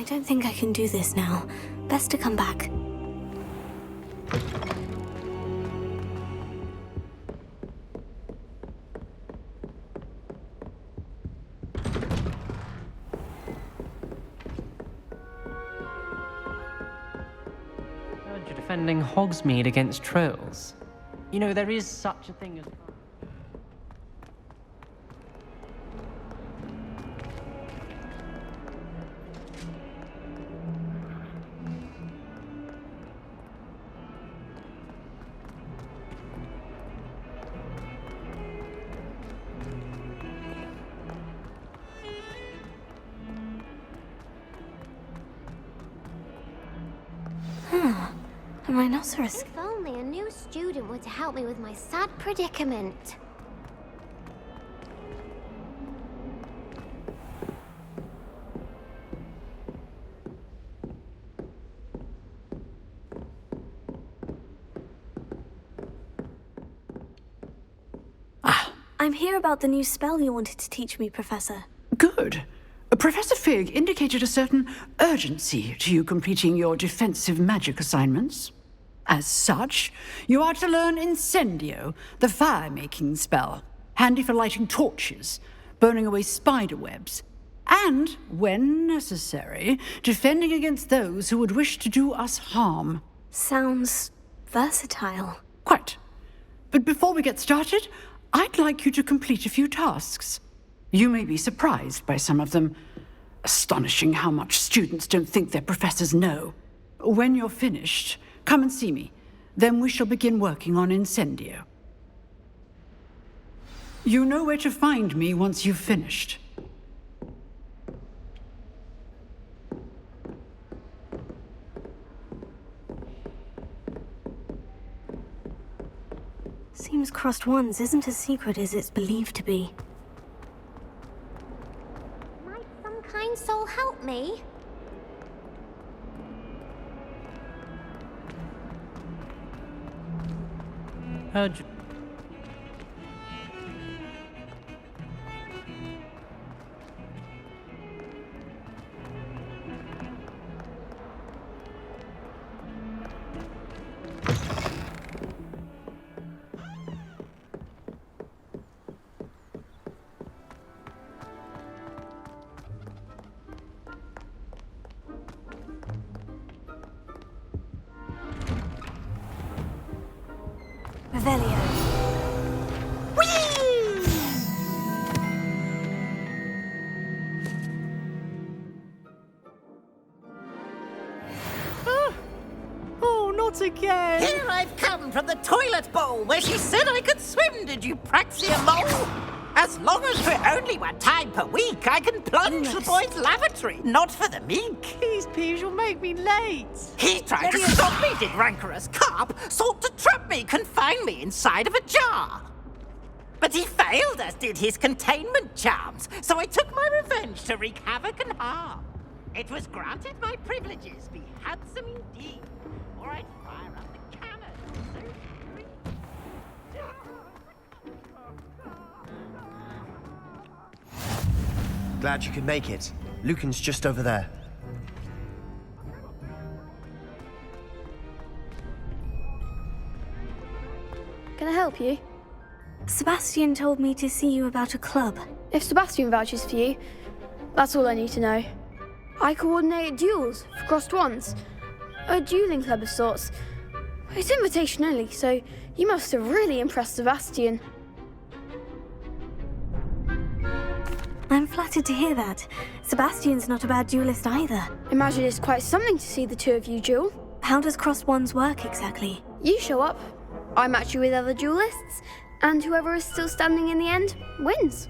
don't think I can do this now. Best to come back. You're defending Hogsmeade against trolls. You know, there is such a thing as... A rhinoceros. If only a new student were to help me with my sad predicament. I'm here about the new spell you wanted to teach me, Professor. Good. Professor Fig indicated a certain urgency to you completing your defensive magic assignments. As such, you are to learn Incendio, the fire-making spell, handy for lighting torches, burning away spider webs, and, when necessary, defending against those who would wish to do us harm. Sounds versatile. Quite. But before we get started, I'd like you to complete a few tasks. You may be surprised by some of them. Astonishing how much students don't think their professors know. When you're finished, come and see me. Then we shall begin working on Incendio. You know where to find me once you've finished. Seems crossed wands isn't as secret as it's believed to be. Might some kind soul help me? Heard you. Revelio. Oh, not again! Here I've come from the toilet bowl where she said I could swim, did you praxia mole? As long as we're only one time per week, I can plunge the boys' lavatory, not for the meek. These peeves will make me late. He tried to stop me, did rancorous carp, sought to trap me, confine me inside of a jar. But he failed, as did his containment charms, so I took my revenge to wreak havoc and harm. It was granted my privileges be handsome indeed, or I'd fire up the cannon. Glad you could make it. Lucan's just over there. Can I help you? Sebastian told me to see you about a club. If Sebastian vouches for you, that's all I need to know. I coordinate duels for crossed wands. A dueling club of sorts. It's invitation only, so you must have really impressed Sebastian. I'm flattered to hear that. Sebastian's not a bad duelist either. Imagine it's quite something to see the two of you duel. How does crossed wands work exactly? You show up, I match you with other duelists, and whoever is still standing in the end wins.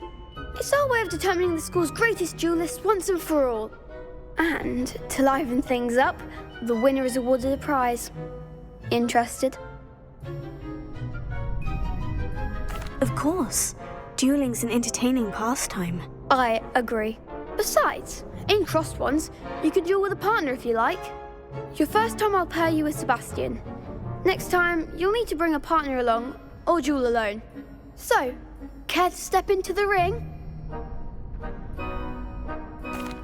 It's our way of determining the school's greatest duelist once and for all. And to liven things up, the winner is awarded a prize. Interested? Of course. Dueling's an entertaining pastime. I agree. Besides, in crossed wands, you can duel with a partner if you like. Your first time I'll pair you with Sebastian. Next time, you'll need to bring a partner along, or duel alone. So, care to step into the ring?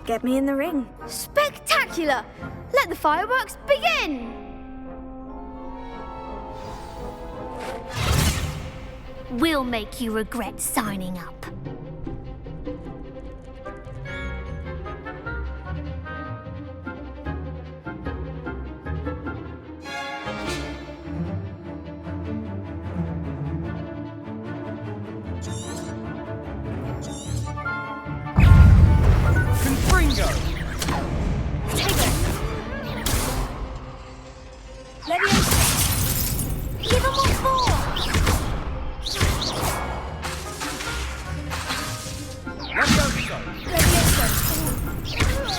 Get me in the ring. Spectacular! Let the fireworks begin! We'll make you regret signing up. Confringo! Give them all four!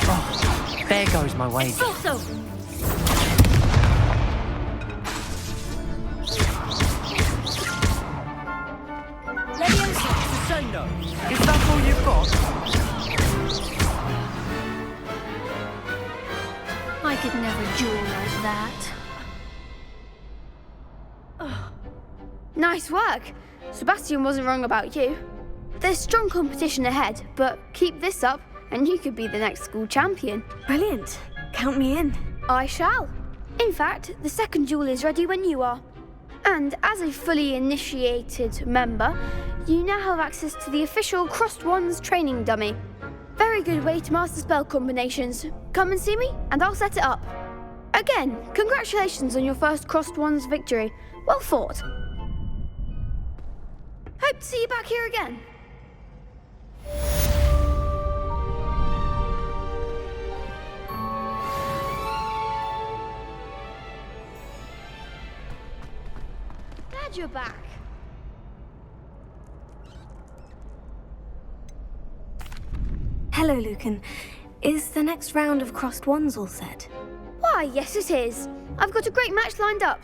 Oh, there goes my wager. Also, Crescendo! Is that all you've got? I could never duel like that. Nice work. Sebastian wasn't wrong about you. There's strong competition ahead, but keep this up and you could be the next school champion. Brilliant. Count me in. I shall. In fact, the second duel is ready when you are. And as a fully initiated member, you now have access to the official Crossed Wands training dummy. Very good way to master spell combinations. Come and see me and I'll set it up. Again, congratulations on your first Crossed Wands victory. Well fought. Hope to see you back here again. Glad you're back. Hello, Lucan. Is the next round of Crossed Wands all set? Why, yes it is. I've got a great match lined up.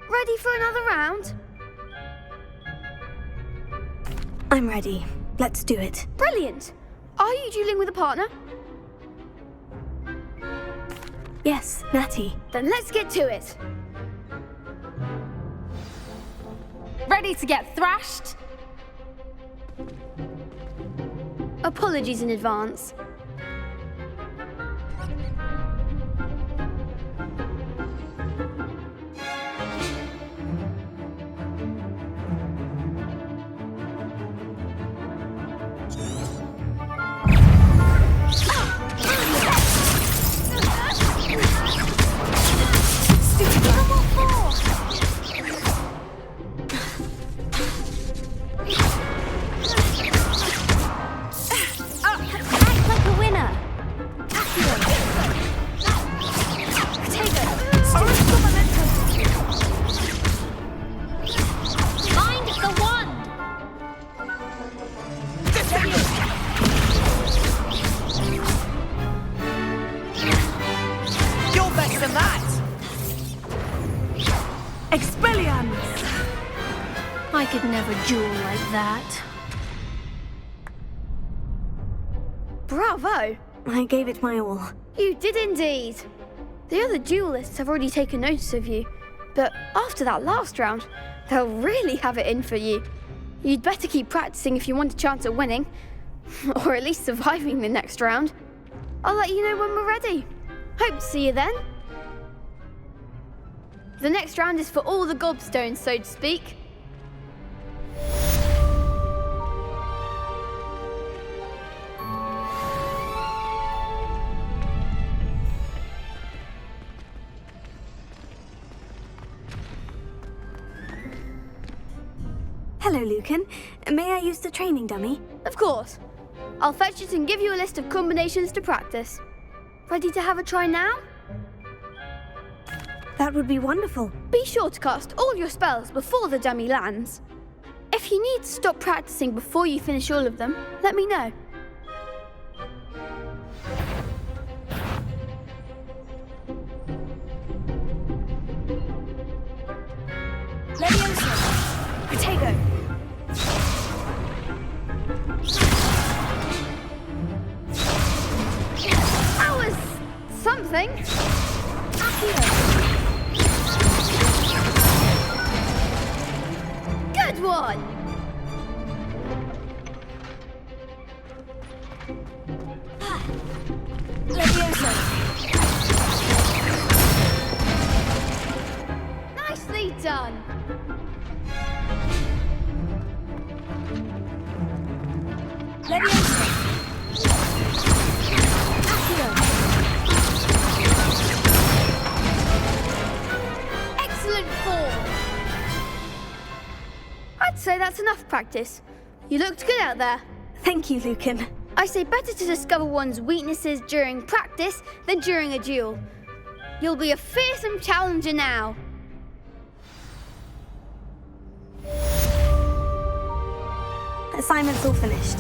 Ready for another round? I'm ready. Let's do it. Brilliant. Are you dueling with a partner? Yes, Natty. Then let's get to it. Ready to get thrashed? Apologies in advance. I could never duel like that. Bravo! I gave it my all. You did indeed. The other duelists have already taken notice of you, but after that last round, they'll really have it in for you. You'd better keep practicing if you want a chance at winning, or at least surviving the next round. I'll let you know when we're ready. Hope to see you then. The next round is for all the gobstones, so to speak. Hello, Lucan. May I use the training dummy? Of course. I'll fetch it and give you a list of combinations to practice. Ready to have a try now? That would be wonderful. Be sure to cast all your spells before the dummy lands. If you need to stop practicing before you finish all of them, let me know. Leviosa! Potato! That was something. Good one. done. Leviosa. Excellent form. I'd say that's enough practice. You looked good out there. Thank you, Lucan. I say better to discover one's weaknesses during practice than during a duel. You'll be a fearsome challenger now. Assignment's all finished.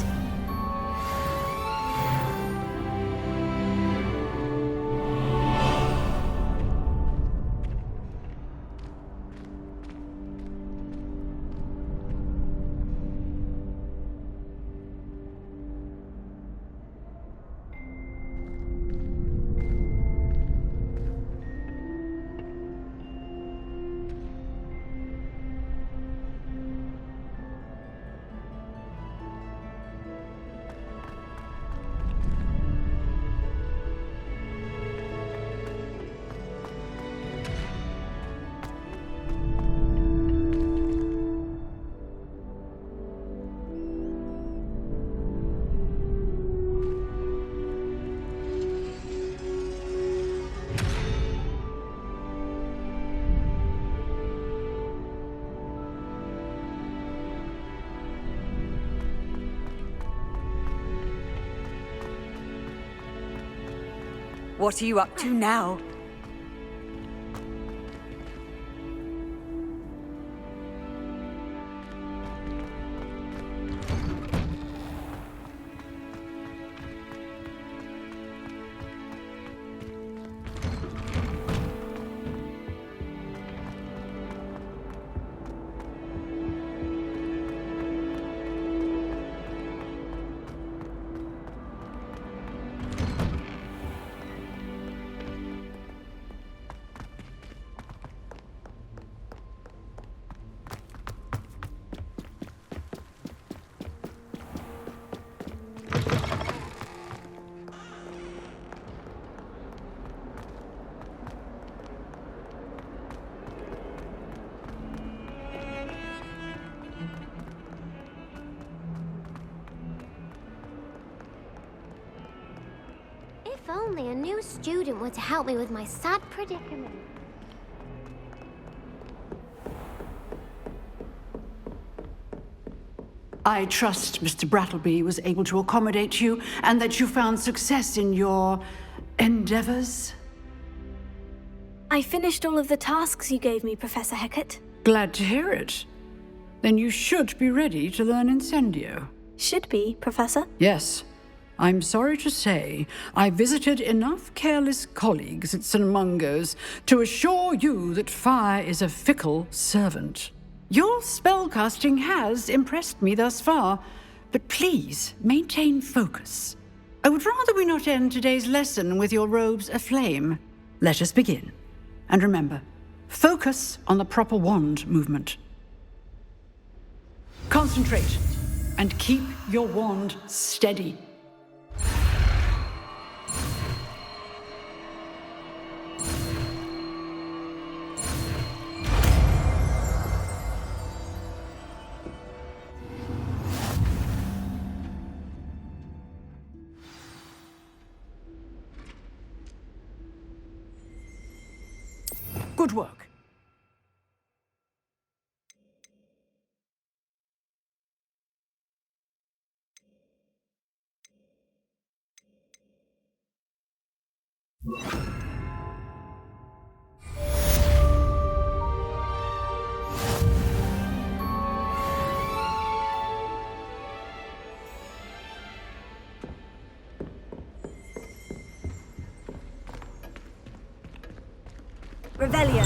What are you up to now? If only a new student were to help me with my sad predicament. I trust Mr. Brattleby was able to accommodate you and that you found success in your endeavors. I finished all of the tasks you gave me, Professor Hecat. Glad to hear it. Then you should be ready to learn Incendio. Should be, Professor? Yes. I'm sorry to say, I visited enough careless colleagues at St. Mungo's to assure you that fire is a fickle servant. Your spellcasting has impressed me thus far, but please maintain focus. I would rather we not end today's lesson with your robes aflame. Let us begin. And remember, focus on the proper wand movement. Concentrate and keep your wand steady. Good work. Revelio.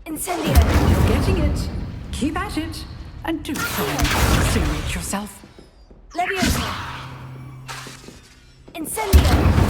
Incendio. You're getting it. Keep at it. And do try and incinerate yourself. Leviosa. Incendio.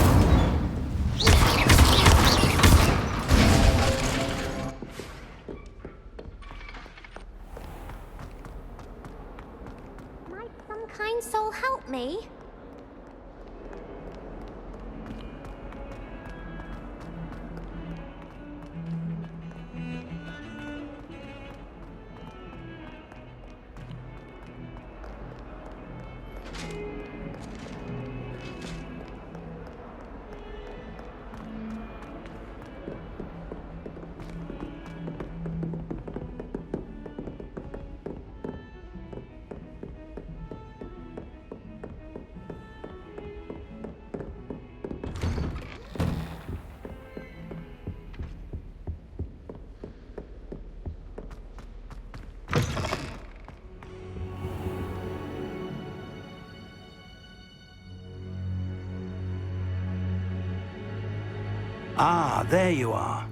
Ah, there you are.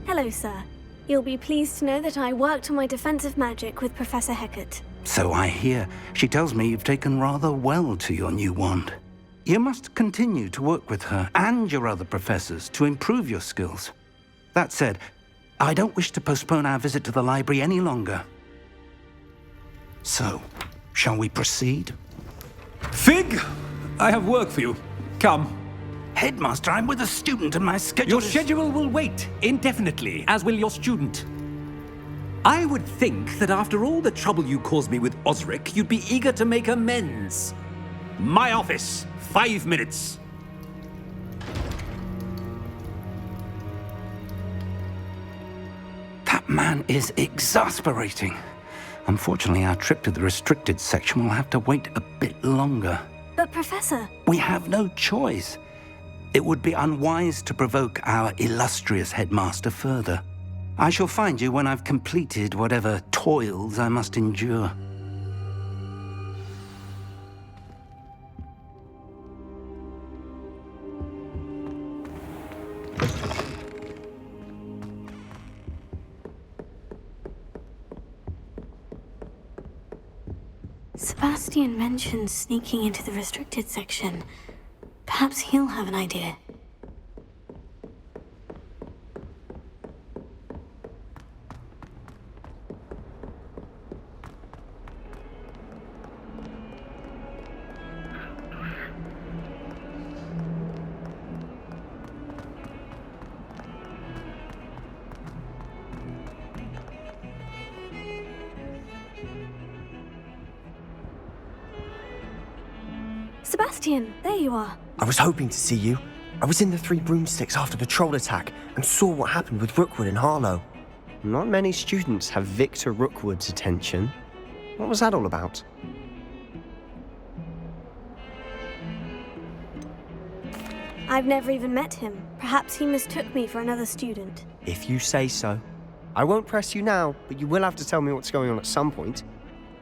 Hello, sir. You'll be pleased to know that I worked on my defensive magic with Professor Hecat. So I hear. She tells me you've taken rather well to your new wand. You must continue to work with her and your other professors to improve your skills. That said, I don't wish to postpone our visit to the library any longer. So, shall we proceed? Fig, I have work for you. Come. Headmaster, I'm with a student and my schedule Your schedule will wait indefinitely, as will your student. I would think that after all the trouble you caused me with Osric, you'd be eager to make amends. My office, 5 minutes. That man is exasperating. Unfortunately, our trip to the restricted section will have to wait a bit longer. But, Professor... We have no choice. It would be unwise to provoke our illustrious headmaster further. I shall find you when I've completed whatever toils I must endure. Sebastian mentioned sneaking into the restricted section. Perhaps he'll have an idea. Sebastian, there you are. I was hoping to see you. I was in the Three Broomsticks after the troll attack and saw what happened with Rookwood and Harlow. Not many students have Victor Rookwood's attention. What was that all about? I've never even met him. Perhaps he mistook me for another student. If you say so. I won't press you now, but you will have to tell me what's going on at some point.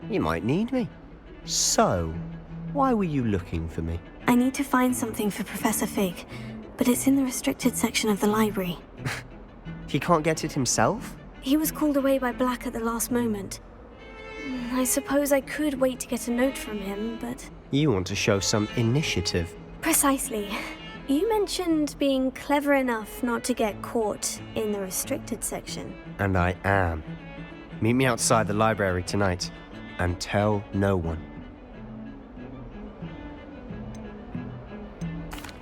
You might need me. So, why were you looking for me? I need to find something for Professor Fig, but it's in the restricted section of the library. He can't get it himself? He was called away by Black at the last moment. I suppose I could wait to get a note from him, but... You want to show some initiative. Precisely. You mentioned being clever enough not to get caught in the restricted section. And I am. Meet me outside the library tonight, and tell no one.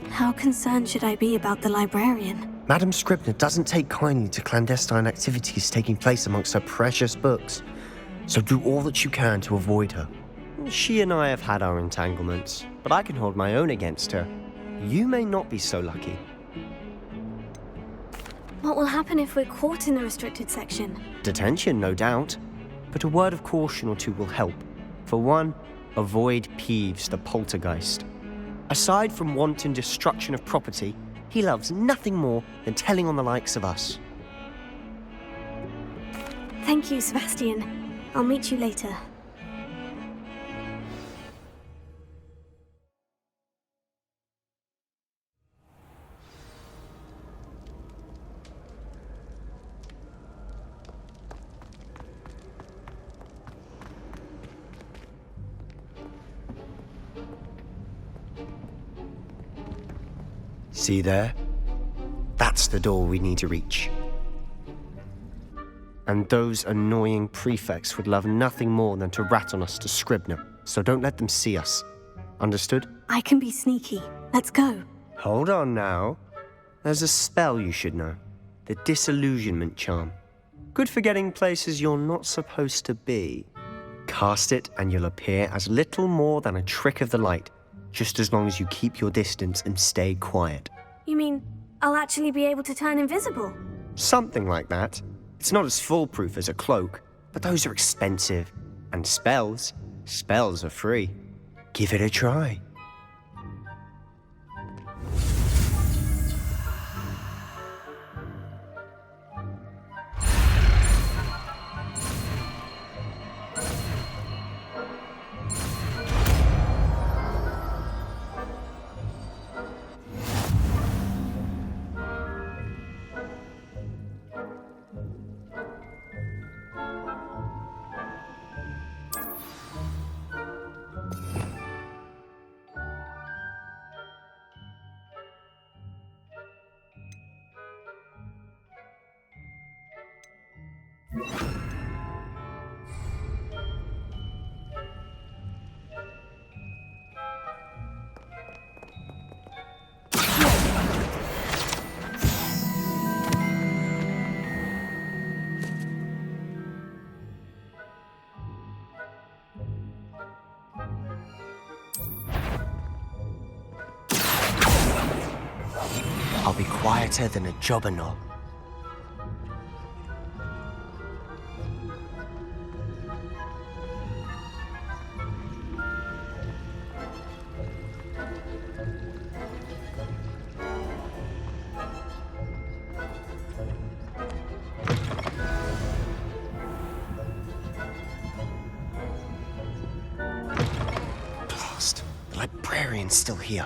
How concerned should I be about the librarian? Madame Scribner doesn't take kindly to clandestine activities taking place amongst her precious books, so do all that you can to avoid her. She and I have had our entanglements, but I can hold my own against her. You may not be so lucky. What will happen if we're caught in the restricted section? Detention, no doubt, but a word of caution or two will help. For one, avoid Peeves, the poltergeist. Aside from wanton destruction of property, he loves nothing more than telling on the likes of us. Thank you, Sebastian. I'll meet you later. See there? That's the door we need to reach. And those annoying prefects would love nothing more than to rat on us to Scribner, so don't let them see us. Understood? I can be sneaky. Let's go. Hold on now. There's a spell you should know. The Disillusionment Charm. Good for getting places you're not supposed to be. Cast it and you'll appear as little more than a trick of the light, just as long as you keep your distance and stay quiet. You mean I'll actually be able to turn invisible? Something like that. It's not as foolproof as a cloak, but those are expensive. And spells are free. Give it a try. I'll be quieter than a jobberknoll. Blast! The librarian's still here.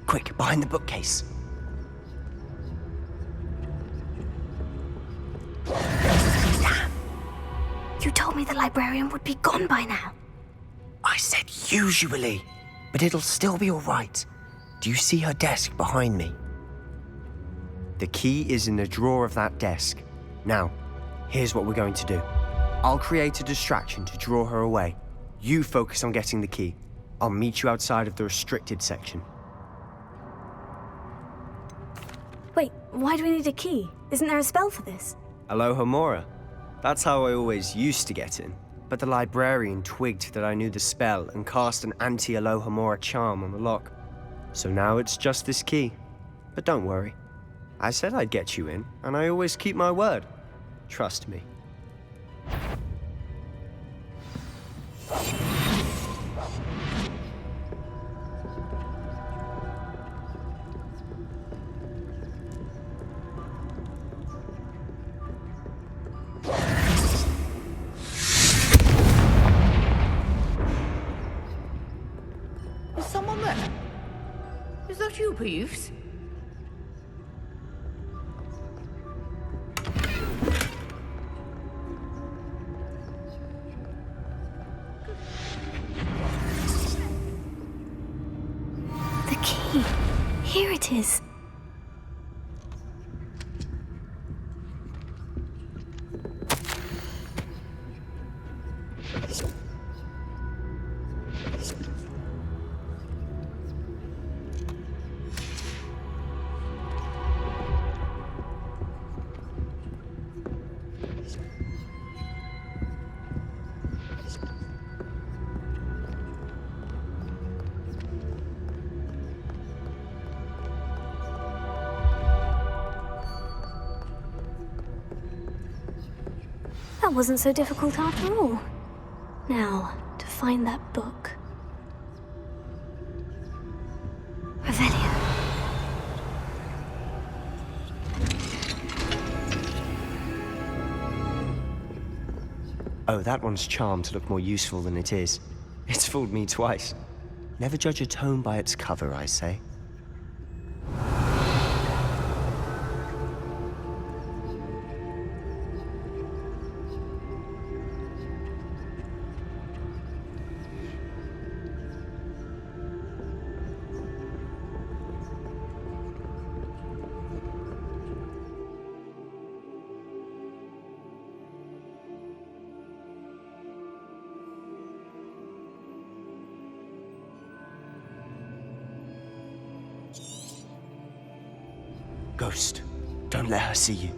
Quick, behind the bookcase. You told me the librarian would be gone by now. I said usually, but it'll still be all right. Do you see her desk behind me? The key is in the drawer of that desk. Now, here's what we're going to do. I'll create a distraction to draw her away. You focus on getting the key. I'll meet you outside of the restricted section. Wait, why do we need a key? Isn't there a spell for this? Alohomora. That's how I always used to get in. But the librarian twigged that I knew the spell and cast an anti-Alohomora charm on the lock. So now it's just this key. But don't worry. I said I'd get you in, and I always keep my word. Trust me. Is someone there? Is that you, Peeves? The key. Here it is. That wasn't so difficult after all. Now, to find that book. Revelio. Oh, that one's charmed to look more useful than it is. It's fooled me twice. Never judge a tome by its cover, I say. Ghost, don't let her see you.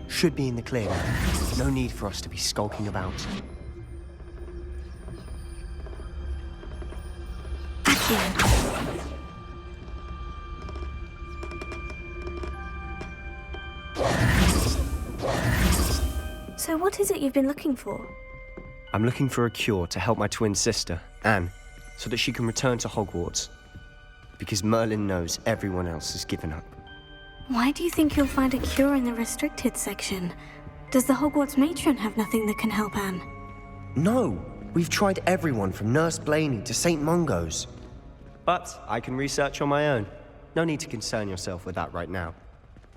Should be in the clear now. No need for us to be skulking about. So what is it you've been looking for? I'm looking for a cure to help my twin sister, Anne, so that she can return to Hogwarts. Because Merlin knows everyone else has given up. Why do you think you'll find a cure in the restricted section? Does the Hogwarts matron have nothing that can help Anne? No! We've tried everyone from Nurse Blaney to St. Mungo's. But I can research on my own. No need to concern yourself with that right now.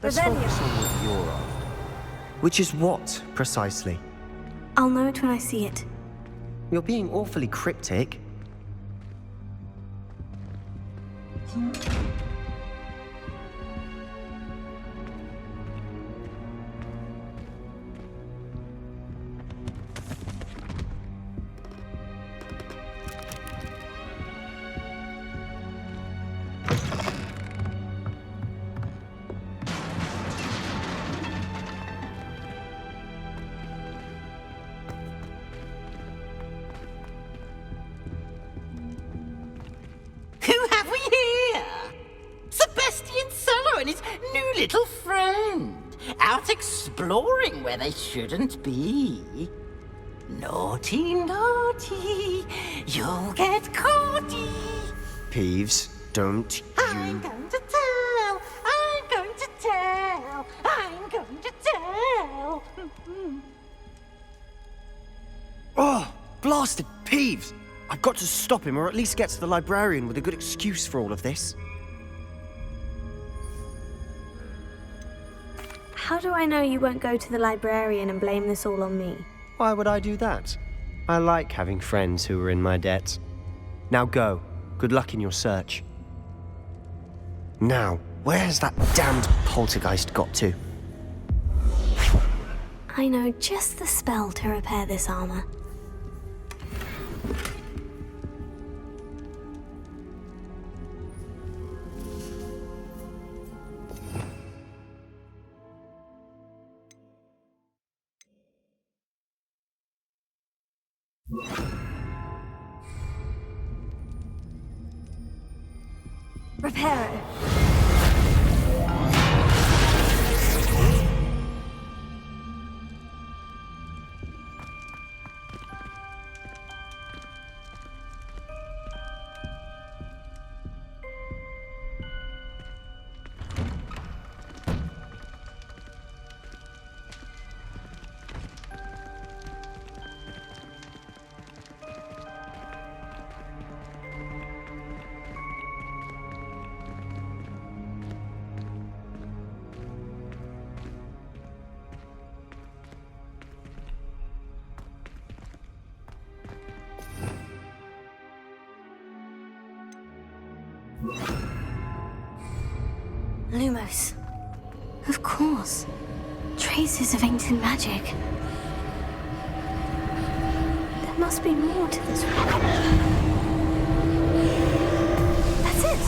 Let's Revelio. focus on what you're after. Which is what, precisely? I'll know it when I see it. You're being awfully cryptic. Who have we here? Sebastian Solo and his new little friend, out exploring where they shouldn't be. Naughty, naughty, you'll get caughty. Peeves, don't I'm going to tell, I'm going to tell, I'm going to tell. Oh, blasted Peeves! I've got to stop him, or at least get to the librarian with a good excuse for all of this. How do I know you won't go to the librarian and blame this all on me? Why would I do that? I like having friends who are in my debt. Now go. Good luck in your search. Now, where's that damned poltergeist got to? I know just the spell to repair this armor. Reparo. Lumos. Of course. Traces of ancient magic. There must be more to this room. That's it!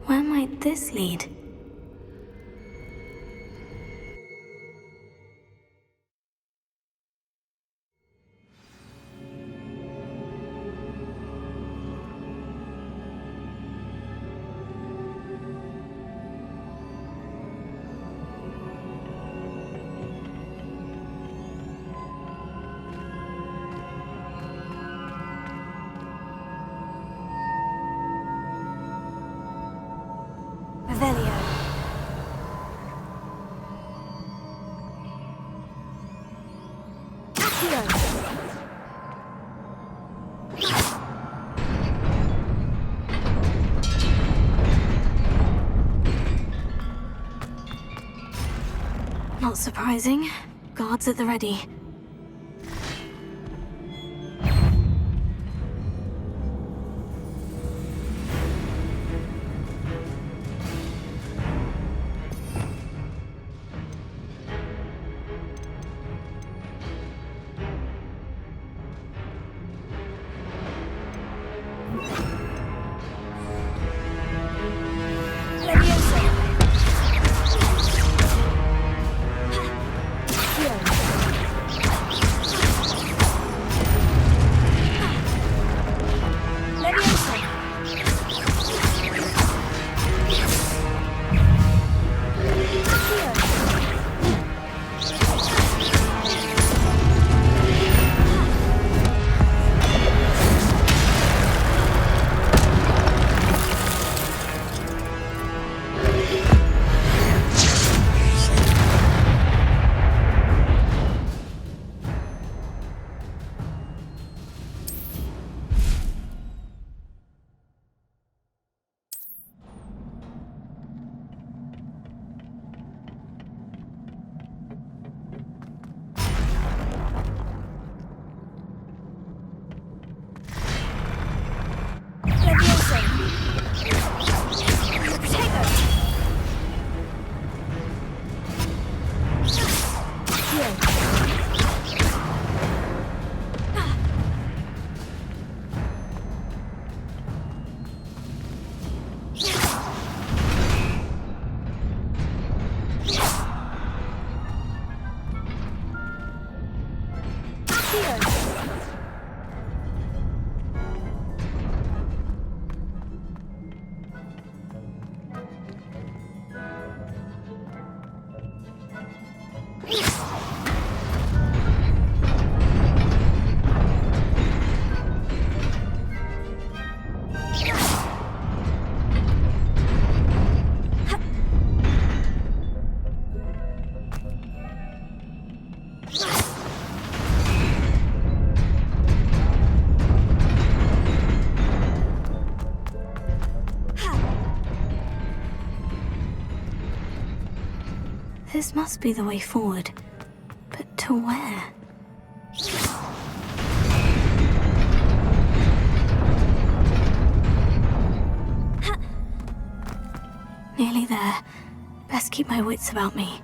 Where might this lead? Revelio. Not surprising. Guards at the ready. This must be the way forward. But to where? Nearly there. Best keep my wits about me.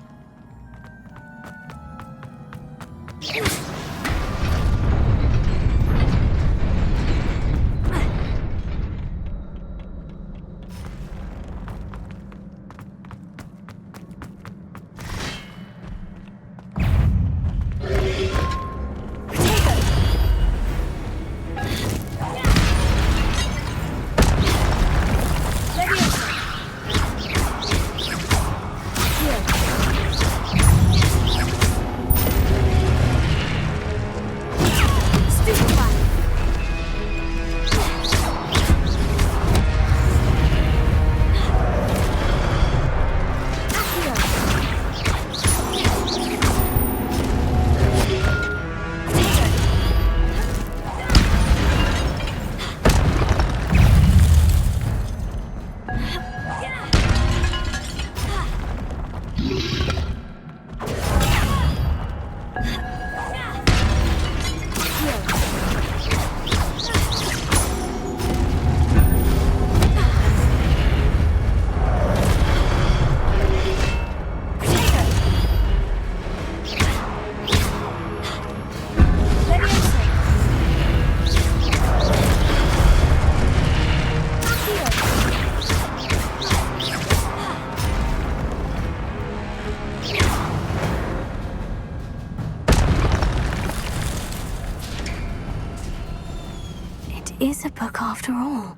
Is a book after all.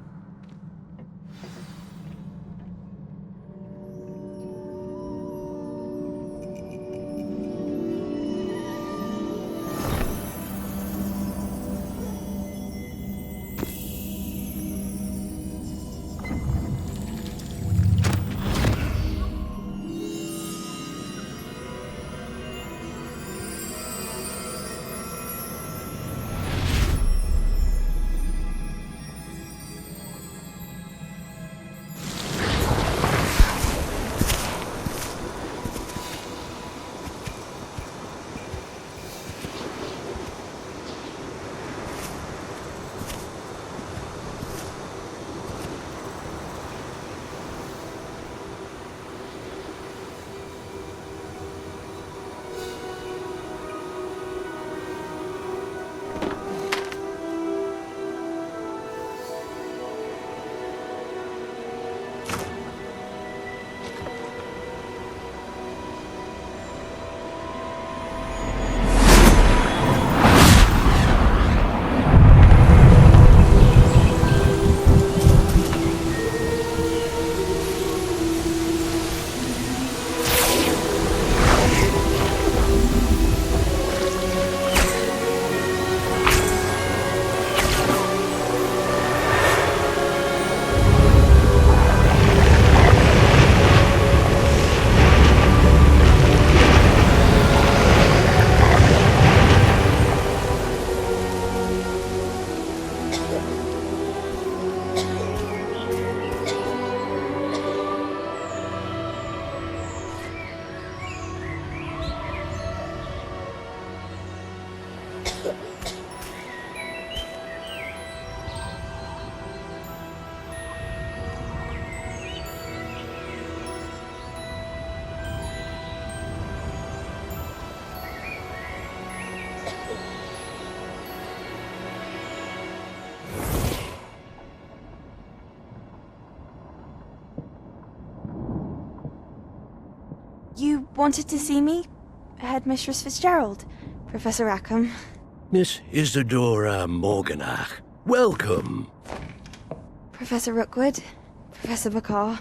You wanted to see me? Headmistress Fitzgerald, Professor Rackham. Miss Isadora Morganach, welcome. Professor Rookwood, Professor Bakar.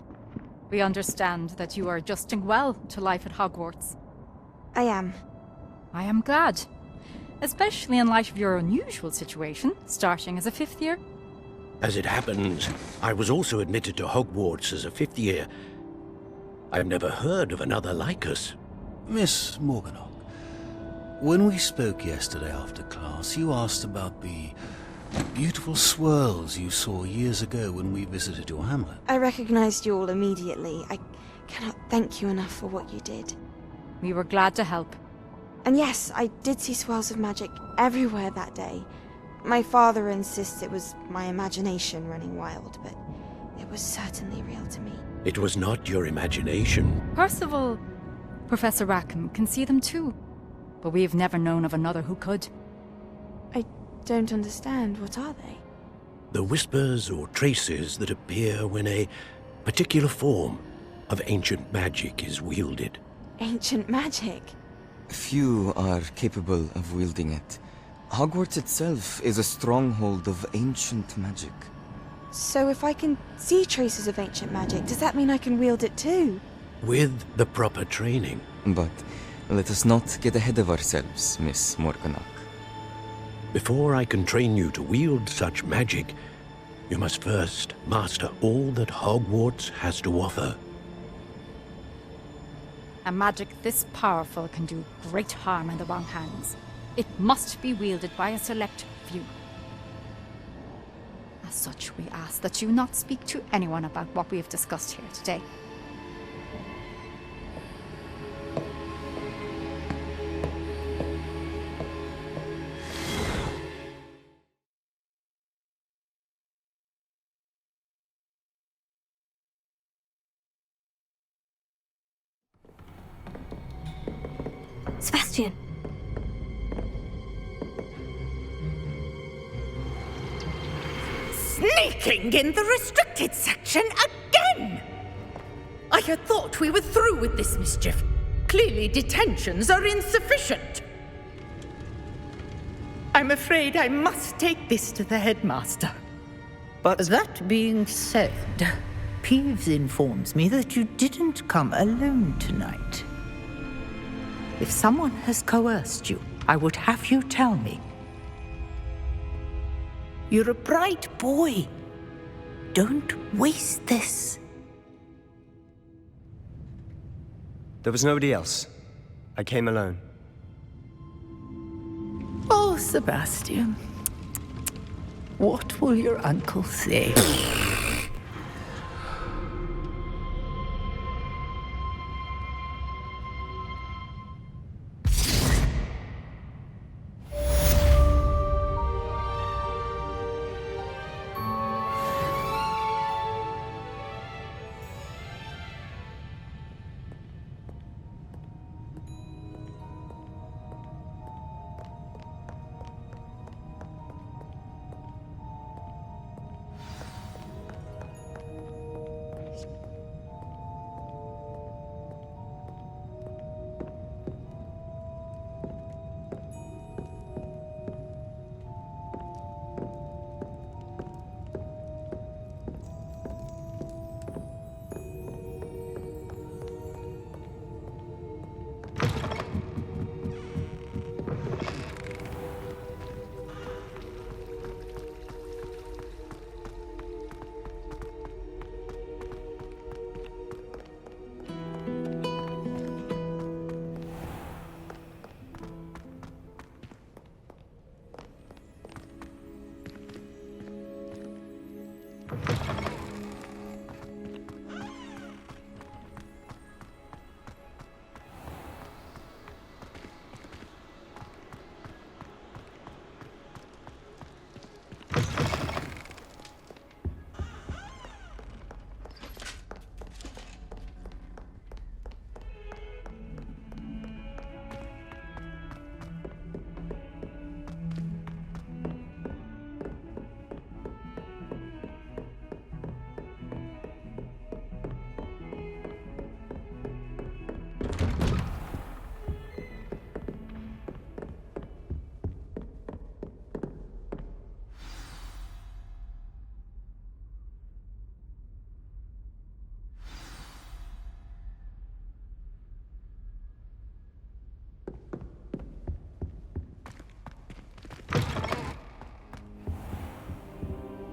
We understand that you are adjusting well to life at Hogwarts. I am. I am glad. Especially in light of your unusual situation, starting as a 5th year. As it happens, I was also admitted to Hogwarts as a 5th year. I've never heard of another like us. Miss Morganach, when we spoke yesterday after class, you asked about the beautiful swirls you saw years ago when we visited your hamlet. I recognized you all immediately. I cannot thank you enough for what you did. We were glad to help. And yes, I did see swirls of magic everywhere that day. My father insists it was my imagination running wild, but it was certainly real to me. It was not your imagination. Percival, Professor Rackham can see them too. But we've never known of another who could. I don't understand. What are they? The whispers or traces that appear when a particular form of ancient magic is wielded. Ancient magic? Few are capable of wielding it. Hogwarts itself is a stronghold of ancient magic. So if I can see traces of ancient magic, does that mean I can wield it too? With the proper training. But let us not get ahead of ourselves, Miss Morganach. Before I can train you to wield such magic, you must first master all that Hogwarts has to offer. A magic this powerful can do great harm in the wrong hands. It must be wielded by a select few. As such, we ask that you not speak to anyone about what we have discussed here today. Sebastian. Sneaking in the restricted section again! I had thought we were through with this mischief. Clearly detentions are insufficient. I'm afraid I must take this to the headmaster. But that being said, Peeves informs me that you didn't come alone tonight. If someone has coerced you, I would have you tell me. You're a bright boy. Don't waste this. There was nobody else. I came alone. Oh, Sebastian. What will your uncle say?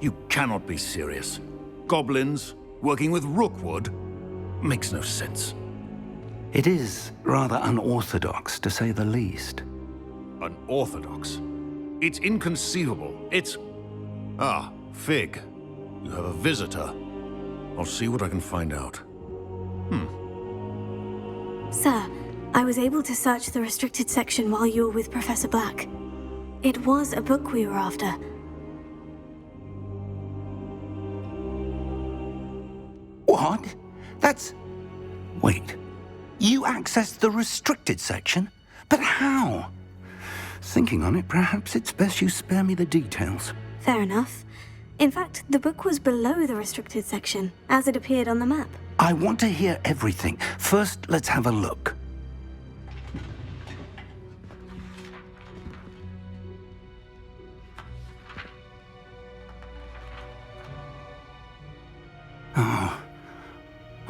You cannot be serious. Goblins working with Rookwood makes no sense. It is rather unorthodox, to say the least. Unorthodox? It's inconceivable. It's... Ah, Fig. You have a visitor. I'll see what I can find out. Sir, I was able to search the restricted section while you were with Professor Black. It was a book we were after. What? That's... Wait. You accessed the restricted section? But how? Thinking on it, perhaps it's best you spare me the details. Fair enough. In fact, the book was below the restricted section, as it appeared on the map. I want to hear everything. First, let's have a look.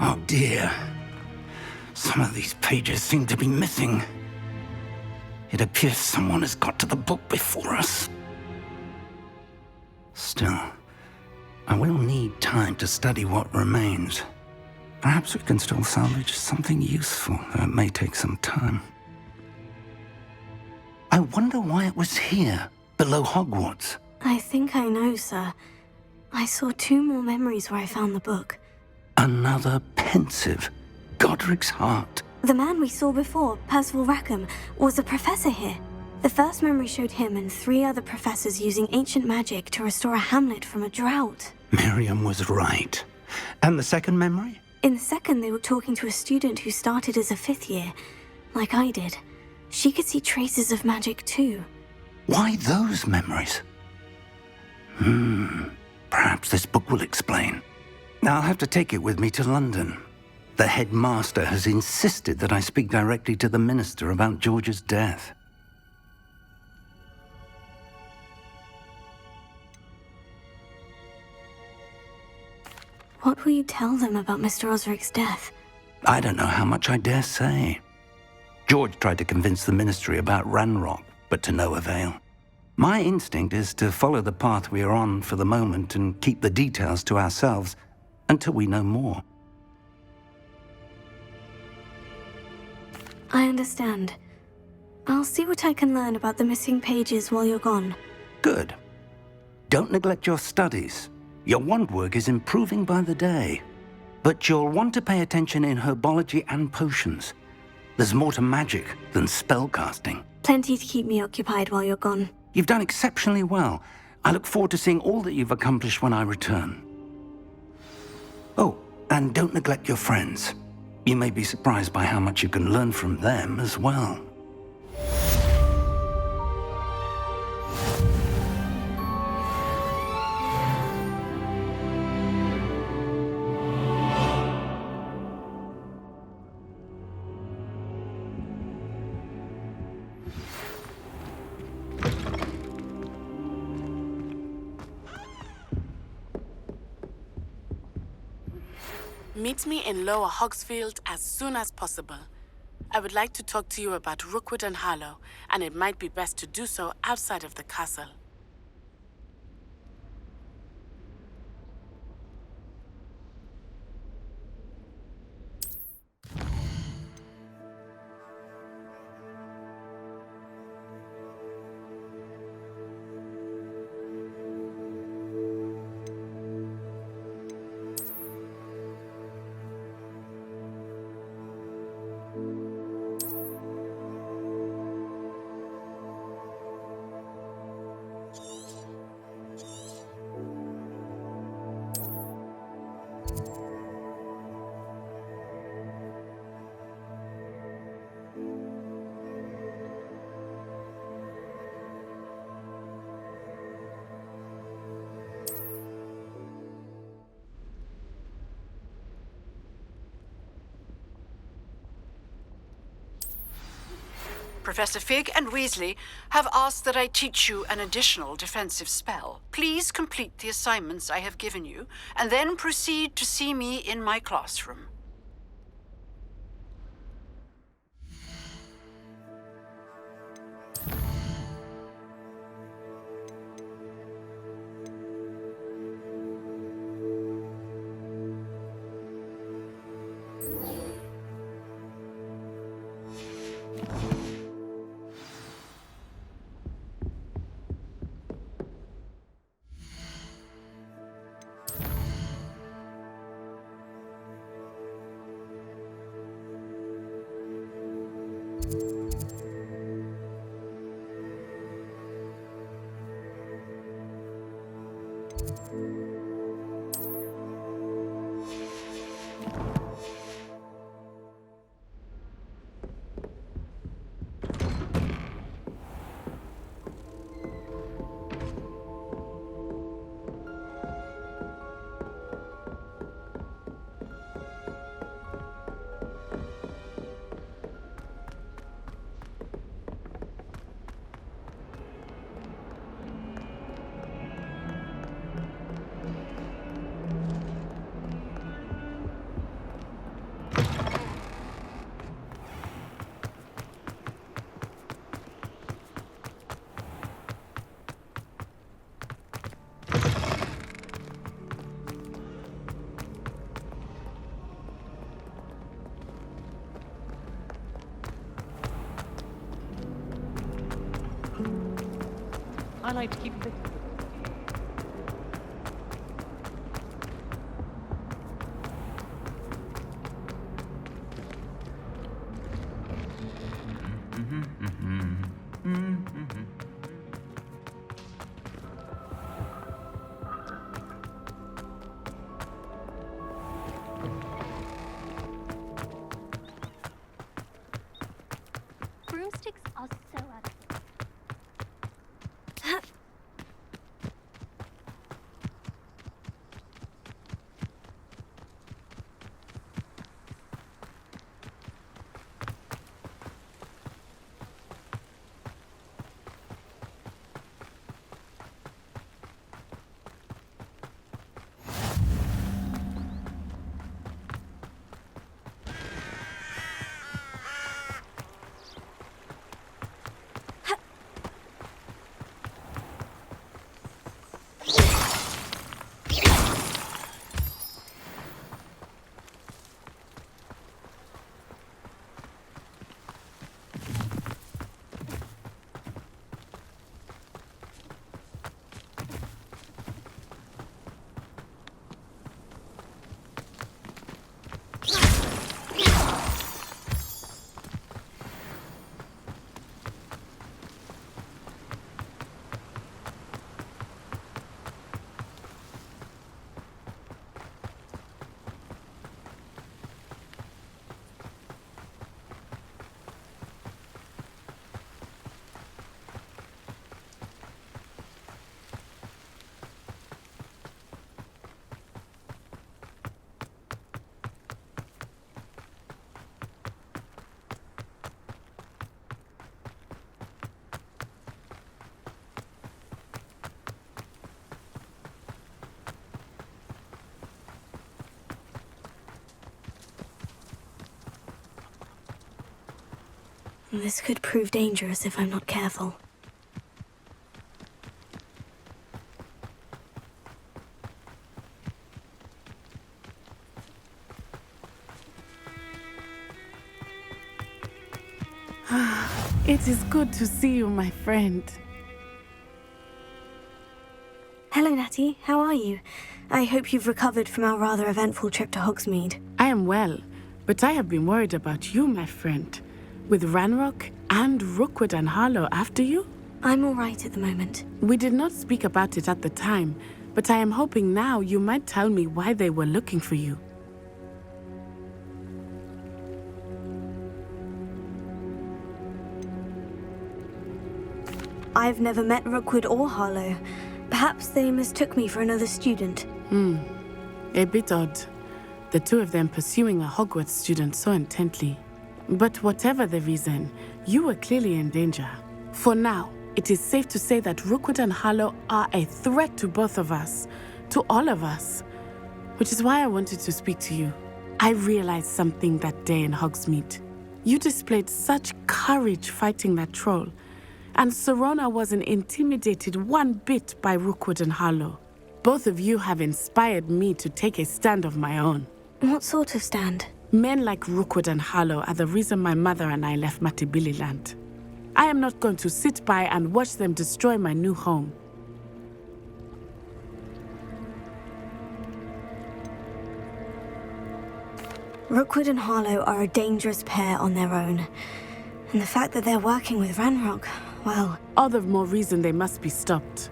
Oh dear. Some of these pages seem to be missing. It appears someone has got to the book before us. Still, I will need time to study what remains. Perhaps we can still salvage something useful, though it may take some time. I wonder why it was here, below Hogwarts. I think I know, sir. I saw 2 more memories where I found the book. Another pensive. Godric's heart. The man we saw before, Percival Rackham, was a professor here. The first memory showed him and 3 other professors using ancient magic to restore a hamlet from a drought. Miriam was right. And the second memory? In the second, they were talking to a student who started as a 5th year, like I did. She could see traces of magic too. Why those memories? Perhaps this book will explain. I'll have to take it with me to London. The headmaster has insisted that I speak directly to the minister about George's death. What will you tell them about Mr. Osric's death? I don't know how much I dare say. George tried to convince the ministry about Ranrock, but to no avail. My instinct is to follow the path we are on for the moment and keep the details to ourselves until we know more. I understand. I'll see what I can learn about the missing pages while you're gone. Good. Don't neglect your studies. Your wand work is improving by the day. But you'll want to pay attention in herbology and potions. There's more to magic than spellcasting. Plenty to keep me occupied while you're gone. You've done exceptionally well. I look forward to seeing all that you've accomplished when I return. Oh, and don't neglect your friends. You may be surprised by how much you can learn from them as well. Meet me in Lower Hogsfield as soon as possible. I would like to talk to you about Rookwood and Harlow, and it might be best to do so outside of the castle. Professor Fig and Weasley have asked that I teach you an additional defensive spell. Please complete the assignments I have given you, and then proceed to see me in my classroom. I like to keep a bit. Broomsticks are so out of This could prove dangerous if I'm not careful. It is good to see you, my friend. Hello, Natty. How are you? I hope you've recovered from our rather eventful trip to Hogsmeade. I am well, but I have been worried about you, my friend. With Ranrock and Rookwood and Harlow after you? I'm all right at the moment. We did not speak about it at the time, but I am hoping now you might tell me why they were looking for you. I've never met Rookwood or Harlow. Perhaps they mistook me for another student. A bit odd. The two of them pursuing a Hogwarts student so intently. But whatever the reason, you were clearly in danger. For now, it is safe to say that Rookwood and Harlow are a threat to both of us, to all of us. Which is why I wanted to speak to you. I realized something that day in Hogsmeade. You displayed such courage fighting that troll, and Serona wasn't intimidated one bit by Rookwood and Harlow. Both of you have inspired me to take a stand of my own. What sort of stand? Men like Rookwood and Harlow are the reason my mother and I left Matibili Land. I am not going to sit by and watch them destroy my new home. Rookwood and Harlow are a dangerous pair on their own. And the fact that they're working with Ranrock, well... All the more reason they must be stopped.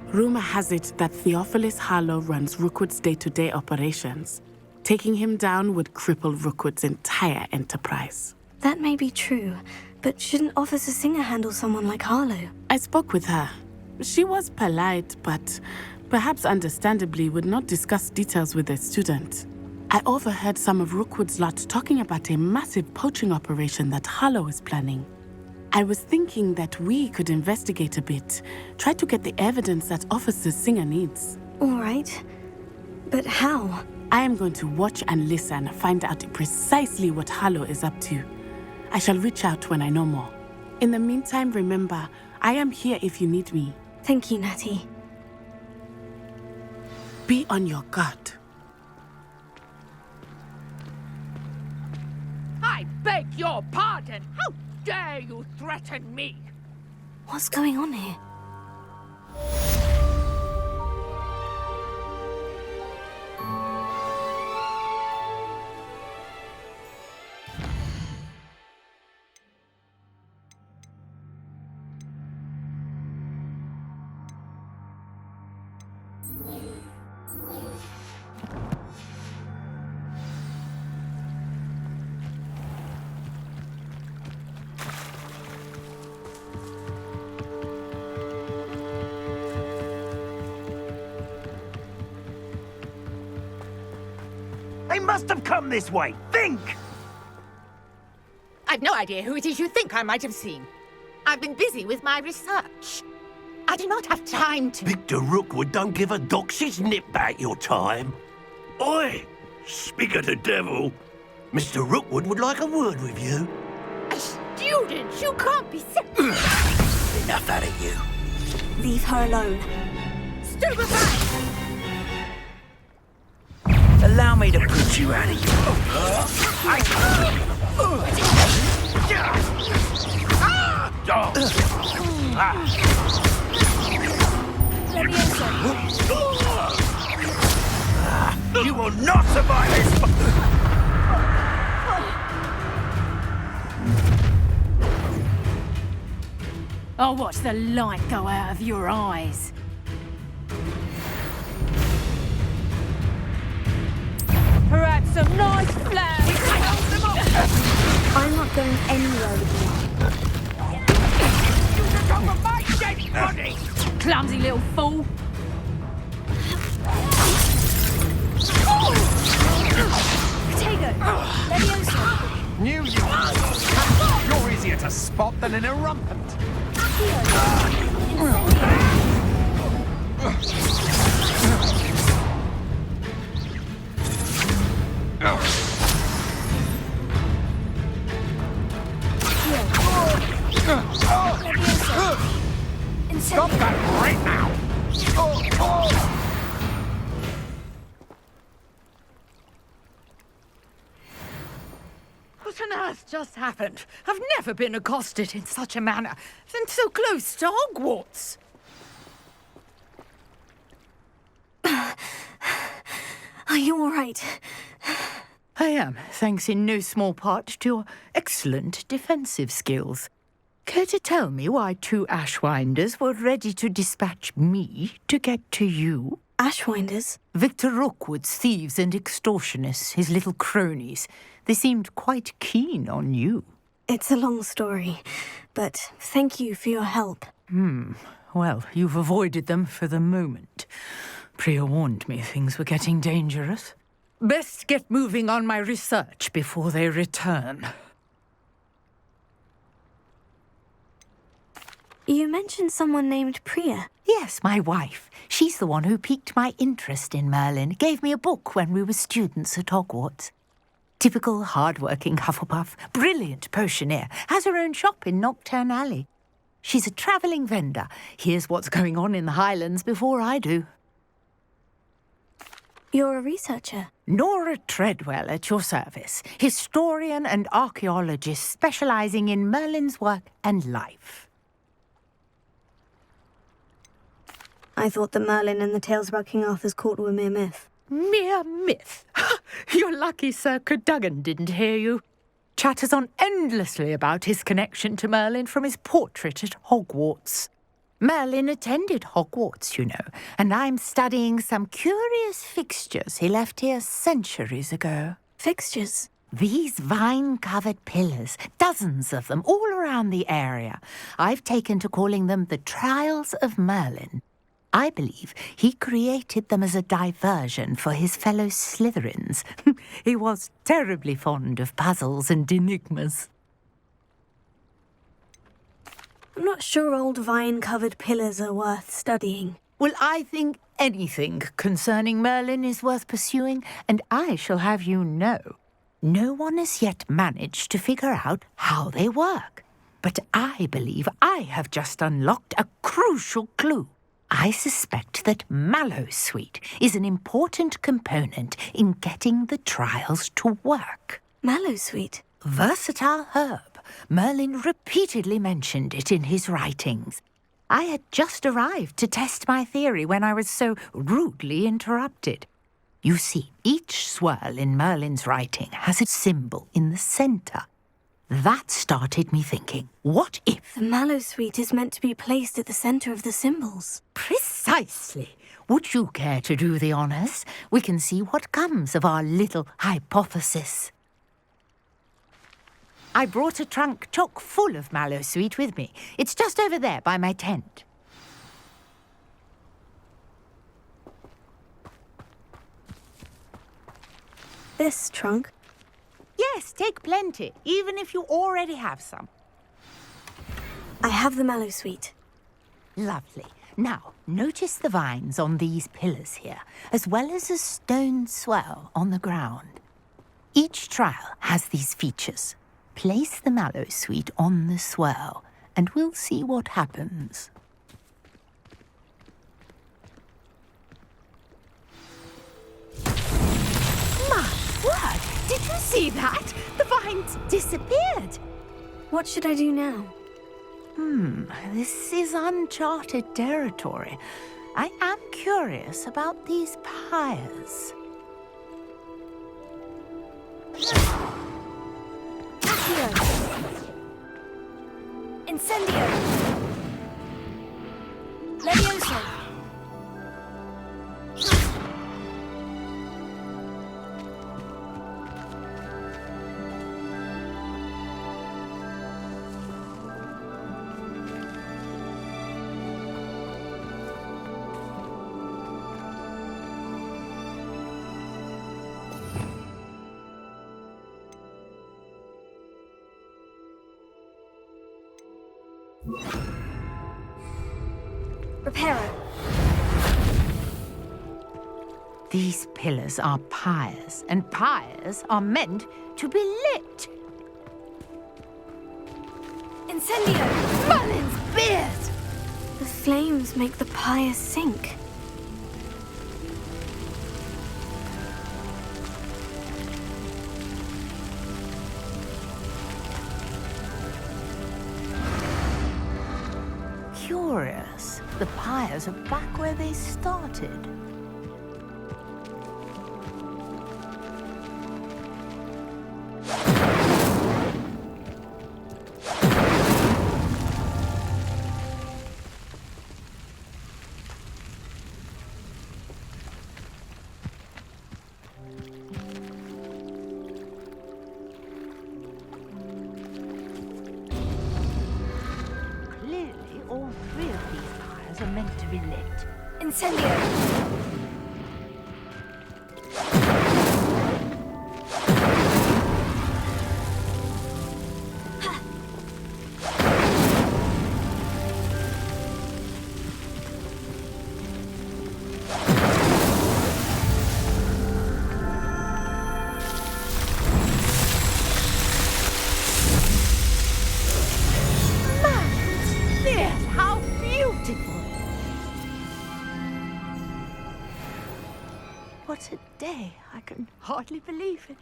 Rumor has it that Theophilus Harlow runs Rookwood's day-to-day operations. Taking him down would cripple Rookwood's entire enterprise. That may be true, but shouldn't Officer Singer handle someone like Harlow? I spoke with her. She was polite, but perhaps understandably would not discuss details with a student. I overheard some of Rookwood's lot talking about a massive poaching operation that Harlow is planning. I was thinking that we could investigate a bit, try to get the evidence that Officer Singer needs. All right. But how? I am going to watch and listen, find out precisely what Harlow is up to. I shall reach out when I know more. In the meantime, remember, I am here if you need me. Thank you, Natty. Be on your guard. I beg your pardon! How dare you threaten me? What's going on here? They must have come this way. Think! I've no idea who it is you think I might have seen. I've been busy with my research. I do not have time to... Victor Rookwood don't give a doxy's nip back your time. Oi! Speak of the devil. Mr. Rookwood would like a word with you. A student? You can't be serious. Enough out of you. Leave her alone. Stupefy! Allow me to put you out of your... You will not survive this! I'll watch the light go out of your eyes. Perhaps some nice flowers. I'm not going anywhere with you. You took over my dead body! Clumsy little fool. Potato! Leviosa! Knew you. You're easier to spot than an irrumpent. Stop that right now! What on earth just happened? I've never been accosted in such a manner, and so close to Hogwarts. Are you all right? I am, thanks in no small part to your excellent defensive skills. Care to tell me why two Ashwinders were ready to dispatch me to get to you? Ashwinders? Victor Rookwood's thieves and extortionists, his little cronies. They seemed quite keen on you. It's a long story, but thank you for your help. Well, you've avoided them for the moment. Priya warned me things were getting dangerous. Best get moving on my research before they return. You mentioned someone named Priya. Yes, my wife. She's the one who piqued my interest in Merlin. Gave me a book when we were students at Hogwarts. Typical hard-working Hufflepuff, brilliant potioneer, has her own shop in Nocturne Alley. She's a travelling vendor. Hears what's going on in the Highlands before I do. You're a researcher? Nora Treadwell at your service. Historian and archaeologist specialising in Merlin's work and life. I thought that Merlin and the tales about King Arthur's court were mere myth. Mere myth? You're lucky Sir Cadogan didn't hear you. chatters on endlessly about his connection to Merlin from his portrait at Hogwarts. Merlin attended Hogwarts, you know, and I'm studying some curious fixtures he left here centuries ago. Fixtures? These vine-covered pillars, dozens of them all around the area. I've taken to calling them the Trials of Merlin. I believe he created them as a diversion for his fellow Slytherins. He was terribly fond of puzzles and enigmas. I'm not sure old vine-covered pillars are worth studying. Well, I think anything concerning Merlin is worth pursuing, and I shall have you know, no one has yet managed to figure out how they work. But I believe I have just unlocked a crucial clue. I suspect that Mallowsweet is an important component in getting the trials to work. Mallowsweet? Versatile herb. Merlin repeatedly mentioned it in his writings. I had just arrived to test my theory when I was so rudely interrupted. You see, each swirl in Merlin's writing has a symbol in the centre. That started me thinking, what if... The Mallowsweet is meant to be placed at the centre of the symbols. Precisely. Would you care to do the honours? We can see what comes of our little hypothesis. I brought a trunk chock full of Mallowsweet with me. It's just over there by my tent. This trunk? Yes, take plenty, even if you already have some. I have the Mallowsweet. Lovely. Now, notice the vines on these pillars here, as well as a stone swell on the ground. Each trial has these features. Place the Mallowsweet on the swirl, and we'll see what happens. My word! Did you see that? The vines disappeared. What should I do now? This is uncharted territory. I am curious about these pyres. Incendio! Levioso! Reparo. These pillars are pyres, and pyres are meant to be lit. Incendio! Merlin's beard! The flames make the pyre sink. Curious. The pyres are back where they started. All three of these pyres are meant to be lit. Incendio! What a day. I can hardly believe it.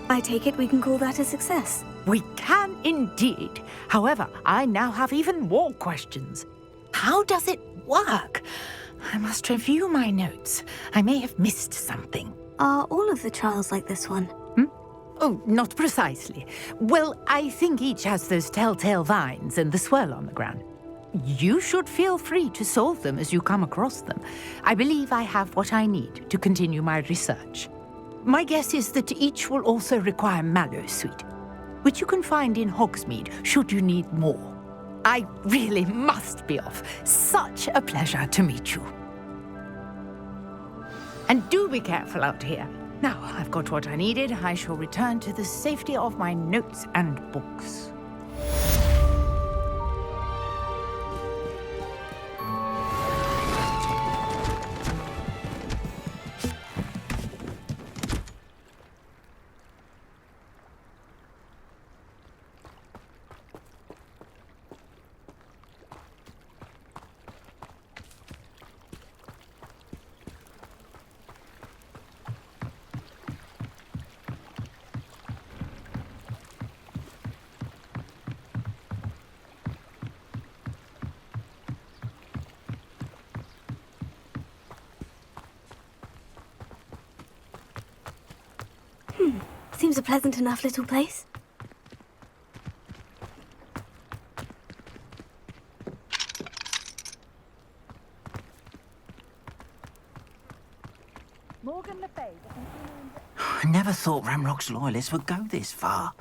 I take it we can call that a success. We can indeed. However, I now have even more questions. How does it work? I must review my notes. I may have missed something. Are all of the trials like this one? Oh, not precisely. Well, I think each has those telltale vines and the swirl on the ground. You should feel free to solve them as you come across them. I believe I have what I need to continue my research. My guess is that each will also require mallowsweet, which you can find in Hogsmeade should you need more. I really must be off. Such a pleasure to meet you. And do be careful out here. Now I've got what I needed, I shall return to the safety of my notes and books. Seems a pleasant enough little place. I never thought Ramrock's loyalists would go this far.